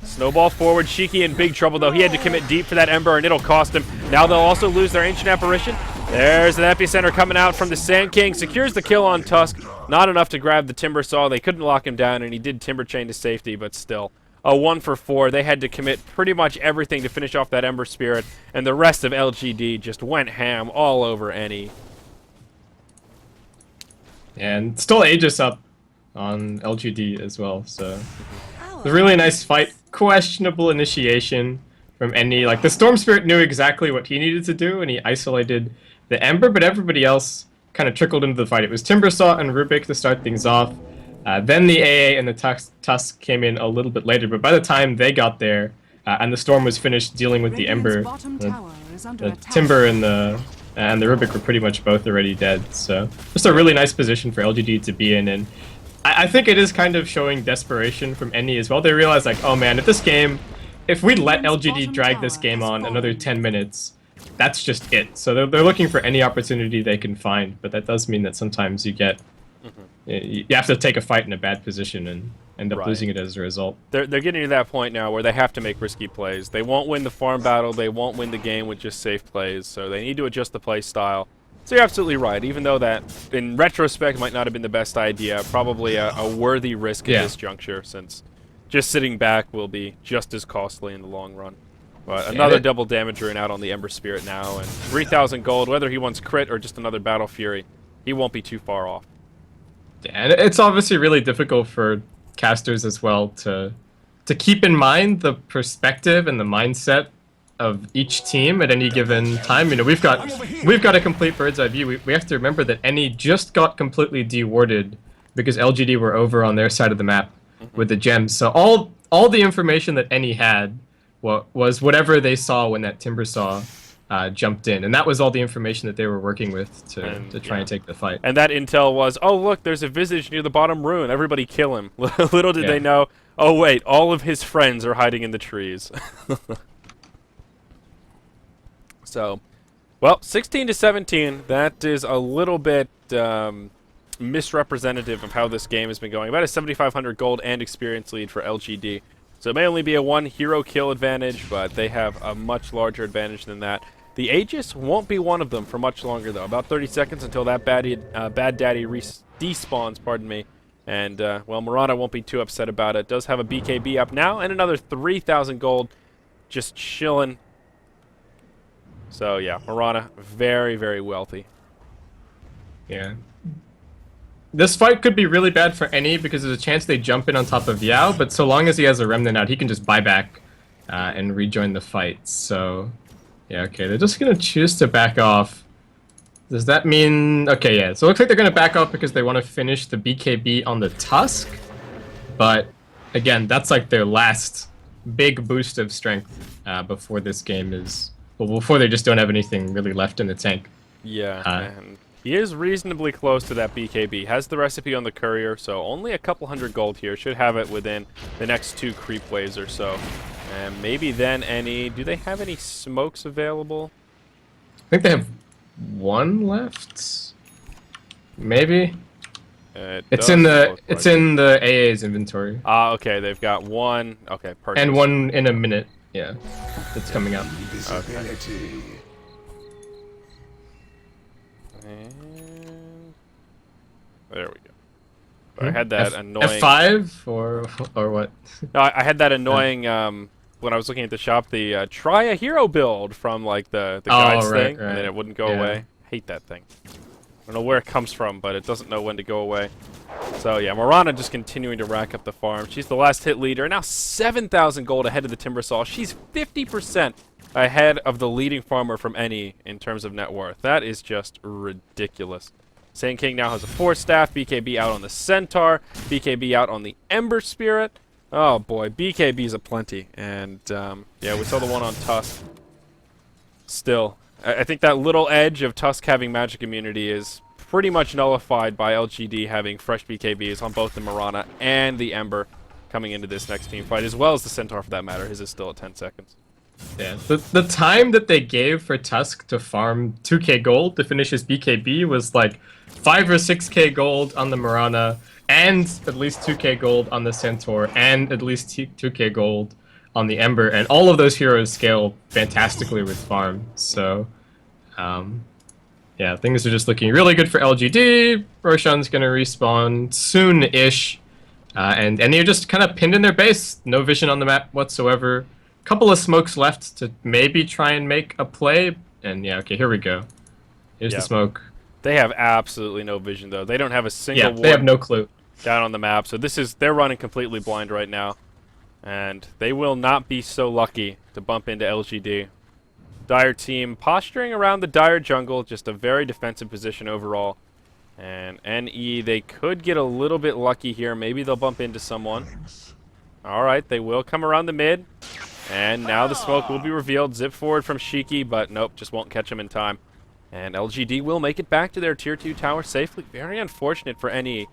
Snowball forward, Shiki in big trouble though. He had to commit deep for that Ember and it'll cost him. Now they'll also lose their Ancient Apparition. There's an Epicenter coming out from the Sand King. Secures the kill on Tusk. Not enough to grab the Timbersaw. They couldn't lock him down and he did Timber Chain to safety, but still. A 1-for-4. They had to commit pretty much everything to finish off that Ember Spirit, and the rest of LGD just went ham all over NE. And still Aegis up on LGD as well, so it's a really nice fight. Questionable initiation from NE. Like, the Storm Spirit knew exactly what he needed to do, and he isolated the Ember, but everybody else kind of trickled into the fight. It was Timbersaw and Rubik to start things off. Then the AA and the Tusk came in a little bit later, but by the time they got there, and the Storm was finished dealing with the Ember, the Timber and the Rubik were pretty much both already dead. So just a really nice position for LGD to be in, and I think it is kind of showing desperation from NE as well. They realize, like, oh man, if we let LGD drag this game on another 10 minutes, that's just it. So they're looking for any opportunity they can find, but that does mean that sometimes you get you have to take a fight in a bad position and end up Right. losing it as a result. They're getting to that point now where they have to make risky plays. They won't win the farm battle. They won't win the game with just safe plays. So they need to adjust the play style. So you're absolutely right. Even though that, in retrospect, might not have been the best idea, probably a worthy risk at this juncture, since just sitting back will be just as costly in the long run. But another double damage rune out on the Ember Spirit now, and 3,000 gold. Whether he wants crit or just another Battle Fury, he won't be too far off. Yeah, and it's obviously really difficult for casters as well to keep in mind the perspective and the mindset of each team at any given time. You know, we've got a complete bird's eye view. We have to remember that NE just got completely dewarded because LGD were over on their side of the map with the gems. So all the information that NE had was whatever they saw when that Timber Saw jumped in, and that was all the information that they were working with to try and take the fight. And that intel was, oh look, there's a Visage near the bottom rune. Everybody kill him. Little did they know, oh wait, all of his friends are hiding in the trees. So, well, 16-17. That is a little bit misrepresentative of how this game has been going. About a 7,500 gold and experience lead for LGD. So it may only be a 1 hero kill advantage, but they have a much larger advantage than that. The Aegis won't be one of them for much longer, though. About 30 seconds until that bad daddy despawns, pardon me. And, well, Mirana won't be too upset about it. Does have a BKB up now, and another 3,000 gold just chilling. So, yeah, Mirana, very, very wealthy. Yeah. This fight could be really bad for NE because there's a chance they jump in on top of Yao, but so long as he has a Remnant out, he can just buy back and rejoin the fight. So, yeah, okay, they're just going to choose to back off. Does that mean... Okay, yeah, so it looks like they're going to back off because they want to finish the BKB on the Tusk. But, again, that's like their last big boost of strength before this game is... Well, before they just don't have anything really left in the tank. Yeah, and he is reasonably close to that BKB. Has the recipe on the courier, so only a couple hundred gold here. Should have it within the next 2 creep waves or so. And maybe then any... Do they have any smokes available? I think they have 1 left. Maybe. It's in the AA's inventory. Ah, okay. They've got 1. Okay, perfect. And 1 in a minute. Yeah, it's coming up. Okay. And there we go. I had that annoying... F5 or what? No, I had that annoying when I was looking at the shop, the try a hero build from like the guides thing, and then it wouldn't go away. Hate that thing. I don't know where it comes from, but it doesn't know when to go away. So yeah, Mirana just continuing to rack up the farm. She's the last hit leader, now 7,000 gold ahead of the Timber Saw. She's 50% ahead of the leading farmer from NE in terms of net worth. That is just ridiculous. Sand King now has a 4-staff, BKB out on the Centaur, BKB out on the Ember Spirit. Oh boy, BKB's aplenty. And yeah, we saw the one on Tusk. Still, I think that little edge of Tusk having magic immunity is pretty much nullified by LGD having fresh BKBs on both the Mirana and the Ember coming into this next team fight, as well as the Centaur for that matter. His is still at 10 seconds. Yeah, the time that they gave for Tusk to farm 2k gold to finish his BKB was like 5 or 6k gold on the Mirana, and at least 2k gold on the Centaur, and at least 2k gold on the Ember, and all of those heroes scale fantastically with farm. So, yeah, things are just looking really good for LGD. Roshan's gonna respawn soon-ish, and they're just kind of pinned in their base. No vision on the map whatsoever. Couple of smokes left to maybe try and make a play, and yeah, okay, here we go. Here's the smoke. They have absolutely no vision though. They don't have a single they have no clue down on the map. So they're running completely blind right now, and they will not be so lucky to bump into LGD. Dire team posturing around the Dire jungle, just a very defensive position overall. And NE, they could get a little bit lucky here. Maybe they'll bump into someone. All right, they will come around the mid. And now the smoke will be revealed. Zip forward from Shiki, but nope, just won't catch him in time. And LGD will make it back to their tier 2 tower safely. Very unfortunate for NE.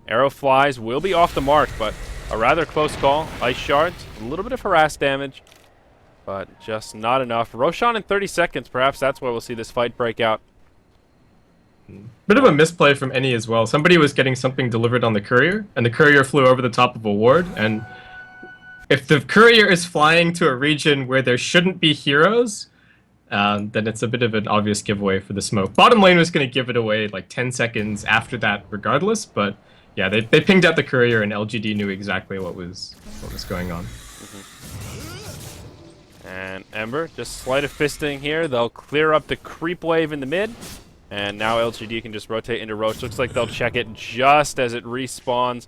Arrow flies will be off the mark, but a rather close call. Ice shards, a little bit of harass damage. but just not enough. Roshan in 30 seconds. Perhaps that's where we'll see this fight break out. Bit of a misplay from Any as well. Somebody was getting something delivered on the courier, and the courier flew over the top of a ward, and if the courier is flying to a region where there shouldn't be heroes, then it's a bit of an obvious giveaway for the smoke. Bottom lane was going to give it away like 10 seconds after that regardless, but yeah, they pinged out the courier, and LGD knew exactly what was going on. And Ember, just sleight of fisting here. They'll clear up the creep wave in the mid. And now LGD can just rotate into Roche. Looks like they'll check it just as it respawns.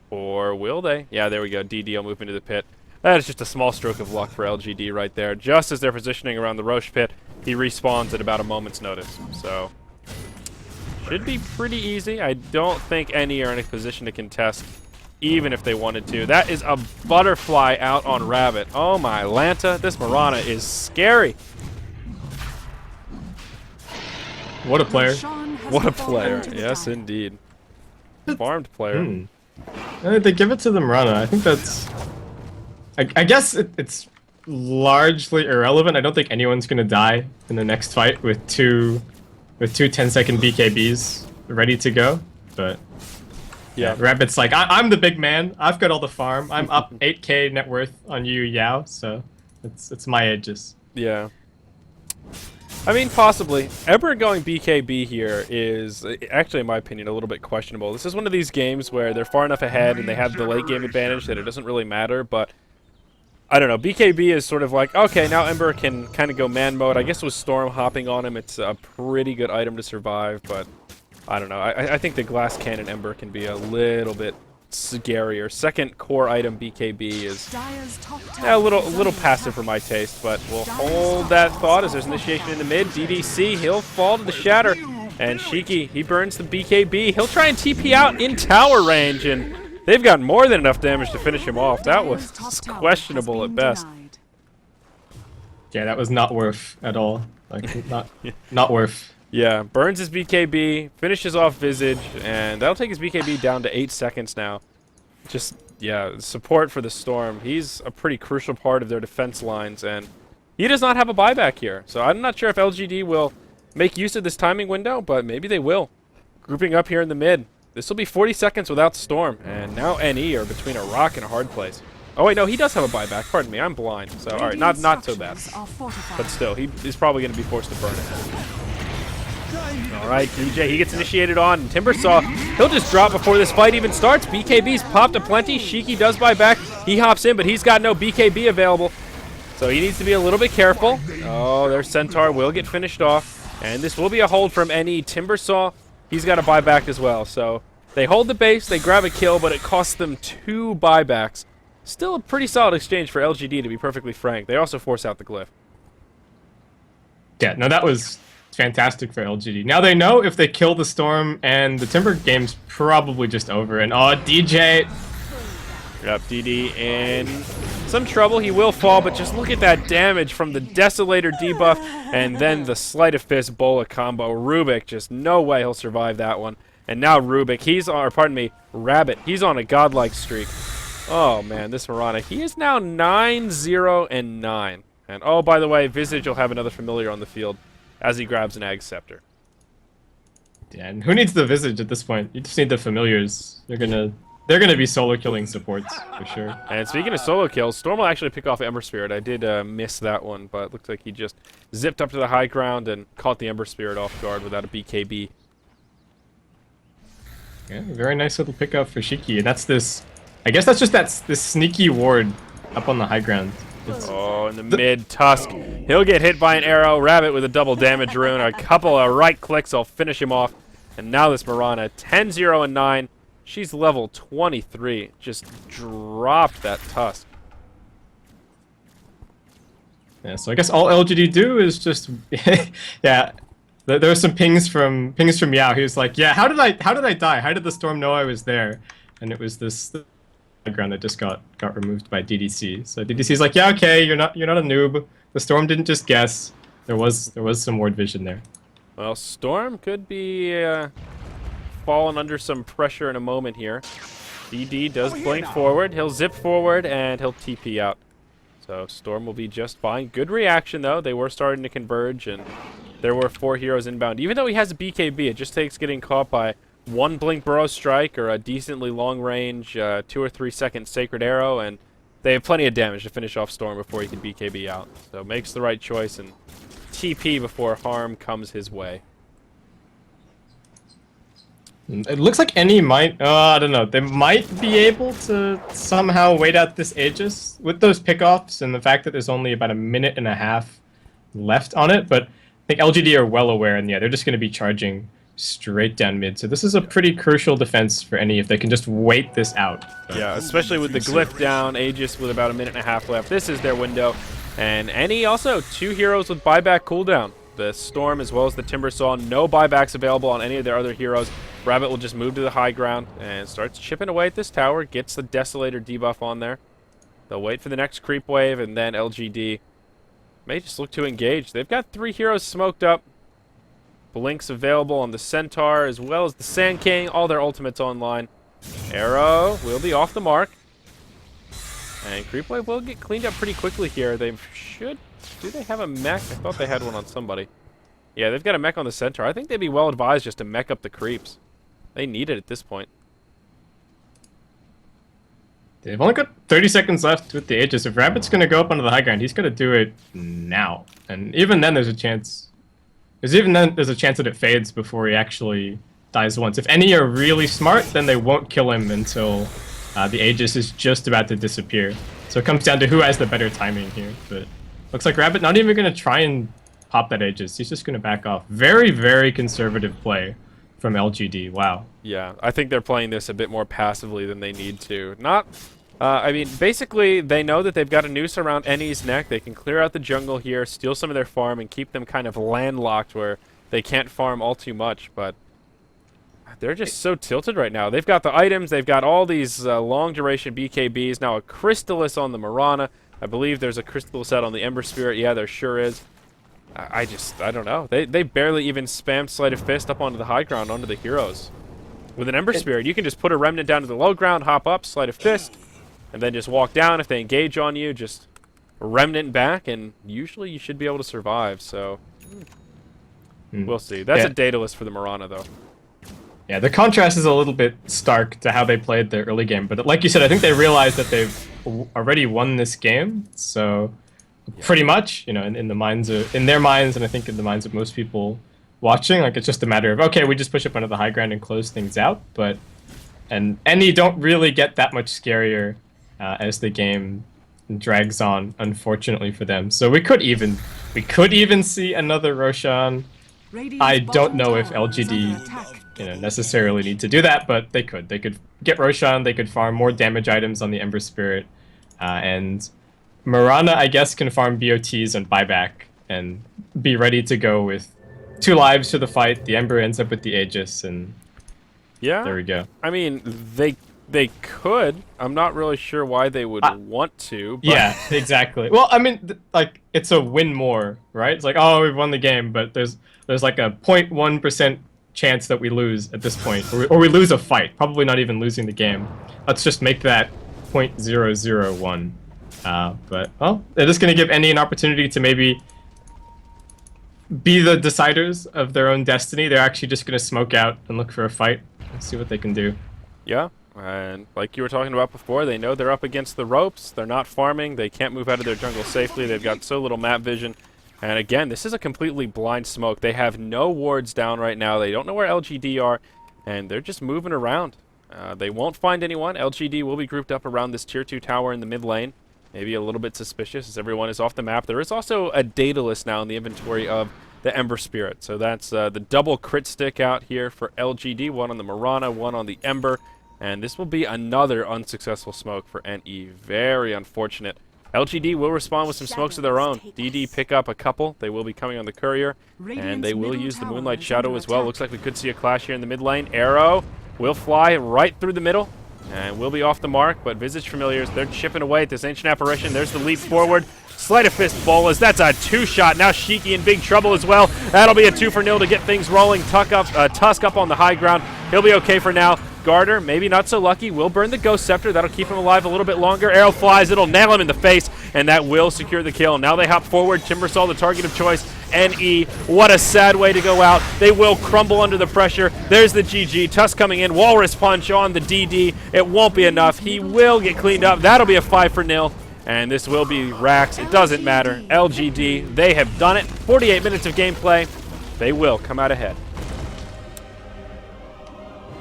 Or will they? Yeah, there we go. DD will move into the pit. That is just a small stroke of luck for LGD right there. Just as they're positioning around the Roche pit, he respawns at about a moment's notice. So, should be pretty easy. I don't think any are in a position to contest, even if they wanted to. That is a butterfly out on Rabbit. Oh my Lanta, this Mirana is scary. What a player. What a player. Yes, indeed. Farmed player. They give it to the Mirana. I think that's... I guess it's largely irrelevant. I don't think anyone's going to die in the next fight with two 10-second BKBs ready to go. But yeah, Rabbit's like, I'm the big man. I've got all the farm. I'm up 8k net worth on you, Yao. So it's my edges. Yeah. I mean, possibly. Ember going BKB here is, actually, in my opinion, a little bit questionable. This is one of these games where they're far enough ahead and they have the late game advantage that it doesn't really matter, but I don't know. BKB is sort of like, okay, now Ember can kind of go man mode. I guess with Storm hopping on him, it's a pretty good item to survive, but I don't know. I think the Glass Cannon Ember can be a little bit scarier. Second core item BKB is a little passive for my taste, but we'll hold that thought as there's initiation in the mid. DDC, he'll fall to the shatter, and Shiki, he burns the BKB. He'll try and TP out in tower range, and they've got more than enough damage to finish him off. That was questionable at best. Yeah, that was not worth at all. Like, not worth. Yeah, burns his BKB, finishes off Visage, and that'll take his BKB down to 8 seconds now. Just, yeah, support for the Storm. He's a pretty crucial part of their defense lines, and he does not have a buyback here. So I'm not sure if LGD will make use of this timing window, but maybe they will. Grouping up here in the mid. This will be 40 seconds without Storm, and now NE are between a rock and a hard place. Oh wait, no, he does have a buyback. Pardon me, I'm blind. So, alright, not so bad. But still, he's probably going to be forced to burn it. Alright, DJ, he gets initiated on. Timbersaw, he'll just drop before this fight even starts. BKB's popped aplenty. Shiki does buy back. He hops in, but he's got no BKB available. So he needs to be a little bit careful. Oh, their Centaur will get finished off. And this will be a hold from any Timbersaw. He's got a buyback as well. So they hold the base, they grab a kill, but it costs them 2 buybacks. Still a pretty solid exchange for LGD, to be perfectly frank. They also force out the glyph. Yeah, no, that was fantastic for LGD. Now they know if they kill the Storm, and the Timber game's probably just over. And oh, DJ. Yep, DD in some trouble. He will fall, but just look at that damage from the Desolator debuff and then the Sleight of Fist Bola combo. Rubik, just no way he'll survive that one. And now Rubik, Rabbit, he's on a godlike streak. Oh man, this Mirana, he is now 9-0-9. And oh, by the way, Visage will have another familiar on the field as he grabs an Ag Scepter. Yeah, and who needs the Visage at this point? You just need the familiars. They're gonna be solo killing supports for sure. And speaking of solo kills, Storm will actually pick off Ember Spirit. I did miss that one, but it looks like he just zipped up to the high ground and caught the Ember Spirit off guard without a BKB. Yeah, very nice little pickup for Shiki, and that's this. I guess that's just this sneaky ward up on the high ground. Oh, in the mid, Tusk. He'll get hit by an arrow. Rabbit with a double damage rune. A couple of right clicks will finish him off. And now this Mirana, 10-0-9. She's level 23. Just dropped that Tusk. Yeah, so I guess all LGD do is just, yeah. There were some pings from Yao. He was like, yeah, how did I die? How did the Storm know I was there? And it was this ground that just got removed by DDC. So DDC's like, yeah, okay, you're not a noob. The Storm didn't just guess. There was some ward vision there. Well, Storm could be falling under some pressure in a moment here. DD does blink forward. He'll zip forward and he'll TP out. So Storm will be just fine. Good reaction, though. They were starting to converge, and there were 4 heroes inbound. Even though he has a BKB, it just takes getting caught by one Blink Burrow Strike or a decently long-range 2 or 3 second Sacred Arrow, and they have plenty of damage to finish off Storm before he can BKB out. So makes the right choice and TP before harm comes his way. It looks like any might, I don't know, they might be able to somehow wait out this Aegis with those pickoffs and the fact that there's only about a minute and a half left on it, but I think LGD are well aware, and yeah, they're just going to be charging straight down mid. So this is a pretty crucial defense for any if they can just wait this out. Yeah, especially with the Glyph down, Aegis with about a minute and a half left. This is their window. And any also 2 heroes with buyback cooldown. The Storm as well as the Timbersaw. No buybacks available on any of their other heroes. Rabbit will just move to the high ground and starts chipping away at this tower. Gets the Desolator debuff on there. They'll wait for the next creep wave, and then LGD may just look to engage. They've got 3 heroes smoked up. Blinks available on the Centaur as well as the Sand King. All their ultimates online. Arrow will be off the mark. And creep wave will get cleaned up pretty quickly here. They should... Do they have a mech? I thought they had one on somebody. Yeah, they've got a mech on the Centaur. I think they'd be well advised just to mech up the creeps. They need it at this point. They've only got 30 seconds left with the Aegis. If Rabbit's going to go up onto the high ground, he's going to do it now. And even then there's a chance... there's a chance that it fades before he actually dies once. If any are really smart, then they won't kill him until the Aegis is just about to disappear. So it comes down to who has the better timing here. But looks like Rabbit not even going to try and pop that Aegis. He's just going to back off. Very, very conservative play from LGD. Wow. Yeah, I think they're playing this a bit more passively than they need to. I mean, basically, they know that they've got a noose around Ennie's neck. They can clear out the jungle here, steal some of their farm, and keep them kind of landlocked where they can't farm all too much. But they're just so tilted right now. They've got the items. They've got all these long-duration BKBs. Now a Crystallis on the Mirana. I believe there's a Crystallis out on the Ember Spirit. Yeah, there sure is. I don't know. They barely even spammed Sleight of Fist up onto the high ground, onto the heroes. With an Ember Spirit, you can just put a Remnant down to the low ground, hop up, Sleight of Fist, and then just walk down. If they engage on you, just Remnant back, and usually you should be able to survive. So we'll see. That's a Daedalus for the Mirana, though. Yeah, the contrast is a little bit stark to how they played their early game. But like you said, I think they realized that they've already won this game. So pretty much, you know, in their minds, and I think in the minds of most people watching, like it's just a matter of, okay, we just push up onto the high ground and close things out. And you don't really get that much scarier as the game drags on, unfortunately for them. So we could even see another Roshan. I don't know if LGD necessarily need to do that, but they could. They could get Roshan, they could farm more damage items on the Ember Spirit, and Mirana, I guess, can farm BOTs and buyback and be ready to go with 2 lives to the fight. The Ember ends up with the Aegis, and yeah, there we go. I mean, they could. I'm not really sure why they would want to. But yeah, exactly. Well, I mean, like, it's a win more, right? It's like, oh, we've won the game, but there's like a 0.1% chance that we lose at this point, or we lose a fight. Probably not even losing the game. Let's just make that 0.001. But, well, they're just going to give Ennie an opportunity to maybe be the deciders of their own destiny. They're actually just going to smoke out and look for a fight. Let's see what they can do. Yeah, and like you were talking about before, they know they're up against the ropes. They're not farming. They can't move out of their jungle safely. They've got so little map vision. And again, this is a completely blind smoke. They have no wards down right now. They don't know where LGD are, and they're just moving around. They won't find anyone. LGD will be grouped up around this tier 2 tower in the mid lane. Maybe a little bit suspicious as everyone is off the map. There is also a Daedalus now in the inventory of the Ember Spirit. So that's the double crit stick out here for LGD. One on the Mirana, one on the Ember. And this will be another unsuccessful smoke for NE. Very unfortunate. LGD will respond with some smokes of their own. DD pick up a couple. They will be coming on the courier. And they will use the Moonlight Shadow as well. Looks like we could see a clash here in the mid lane. Arrow will fly right through the middle. And will be off the mark. But Visage Familiars, they're chipping away at this Ancient Apparition. There's the leap forward. Sleight of Fist Bolas. That's a 2-shot. Now Shiki in big trouble as well. That'll be a 2-for-0 to get things rolling. Tusk up on the high ground. He'll be okay for now. Garter, maybe not so lucky, will burn the Ghost Scepter. That'll keep him alive a little bit longer. Arrow flies, it'll nail him in the face, and that will secure the kill. Now they hop forward. Timbersaw, the target of choice. NE, what a sad way to go out. They will crumble under the pressure. There's the GG. Tusk coming in. Walrus Punch on the DD. It won't be enough. He will get cleaned up. That'll be a 5-0. And this will be Rax. It doesn't matter. LGD, they have done it. 48 minutes of gameplay. They will come out ahead.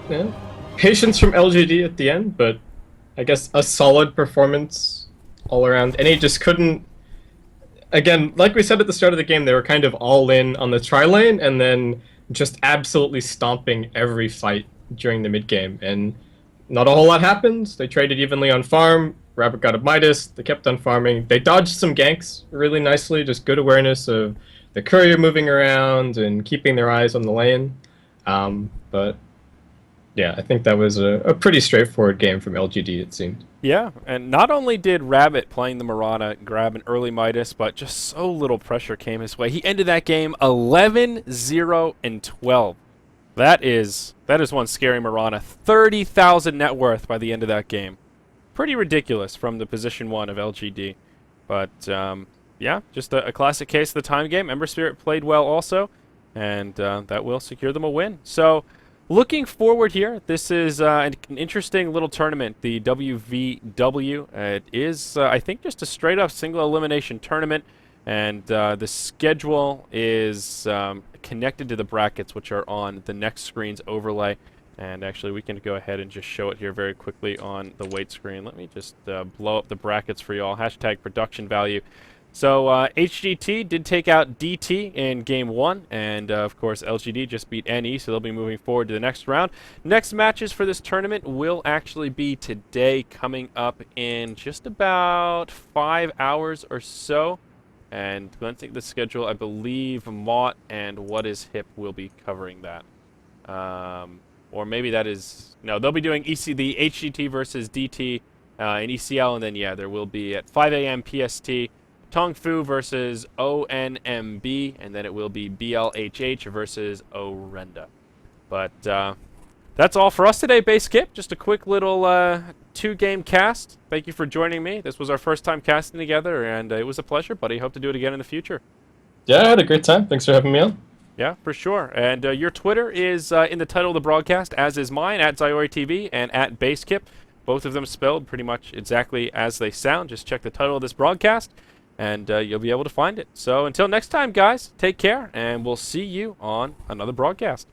Yeah. Patience from LGD at the end, but I guess a solid performance all around. And he just couldn't... Again, like we said at the start of the game, they were kind of all in on the tri-lane and then just absolutely stomping every fight during the mid-game. And not a whole lot happened. They traded evenly on farm. Rabbit got a Midas. They kept on farming. They dodged some ganks really nicely. Just good awareness of the courier moving around and keeping their eyes on the lane. But yeah, I think that was a pretty straightforward game from LGD, it seemed. Yeah, and not only did Rabbit playing the Mirana grab an early Midas, but just so little pressure came his way. He ended that game 11-0-12. That is one scary Mirana. 30,000 net worth by the end of that game. Pretty ridiculous from the position 1 of LGD. But, yeah, just a classic case of the time game. Ember Spirit played well also, and that will secure them a win. So, looking forward here, this is an interesting little tournament, the WVW. It is, I think, just a straight-up single elimination tournament, and the schedule is connected to the brackets, which are on the next screen's overlay. And actually, we can go ahead and just show it here very quickly on the weight screen. Let me just blow up the brackets for y'all. Hashtag production value. So HGT did take out DT in Game 1, and of course LGD just beat NE, so they'll be moving forward to the next round. Next matches for this tournament will actually be today, coming up in just about 5 hours or so. And glancing at the schedule, I believe Mott and What Is Hip will be covering that. Or maybe that is... No, they'll be doing the HGT versus DT in ECL, and then, yeah, there will be at 5 a.m. PST, Tong Fu versus ONMB, and then it will be BLHH versus Orenda. But that's all for us today, Base Kip. Just a quick little 2-game cast. Thank you for joining me. This was our first time casting together, and it was a pleasure, buddy. Hope to do it again in the future. Yeah, I had a great time. Thanks for having me on. Yeah, for sure. And your Twitter is in the title of the broadcast, as is mine, at ZyoriTV and at BaseKip. Both of them spelled pretty much exactly as they sound. Just check the title of this broadcast, and you'll be able to find it. So until next time, guys, take care, and we'll see you on another broadcast.